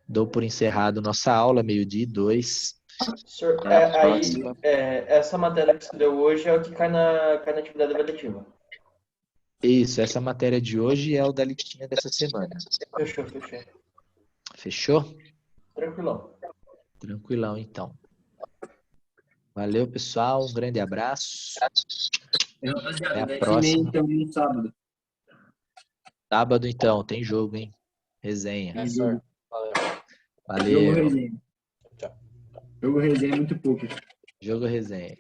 dou por encerrado nossa aula, 12:02. Senhor, Até a próxima. essa matéria que você deu hoje é o que cai na atividade avaliativa. Isso, essa matéria de hoje é o da listinha dessa semana. Fechou. Fechou? Tranquilão. Tranquilão, então. Valeu, pessoal. Um grande abraço. Até a próxima. Então, no sábado. Sábado, então, tem jogo, hein? Resenha. É, senhor. Valeu. Valeu. Jogo resenha. Tchau. Jogo resenha é muito pouco. Jogo resenha.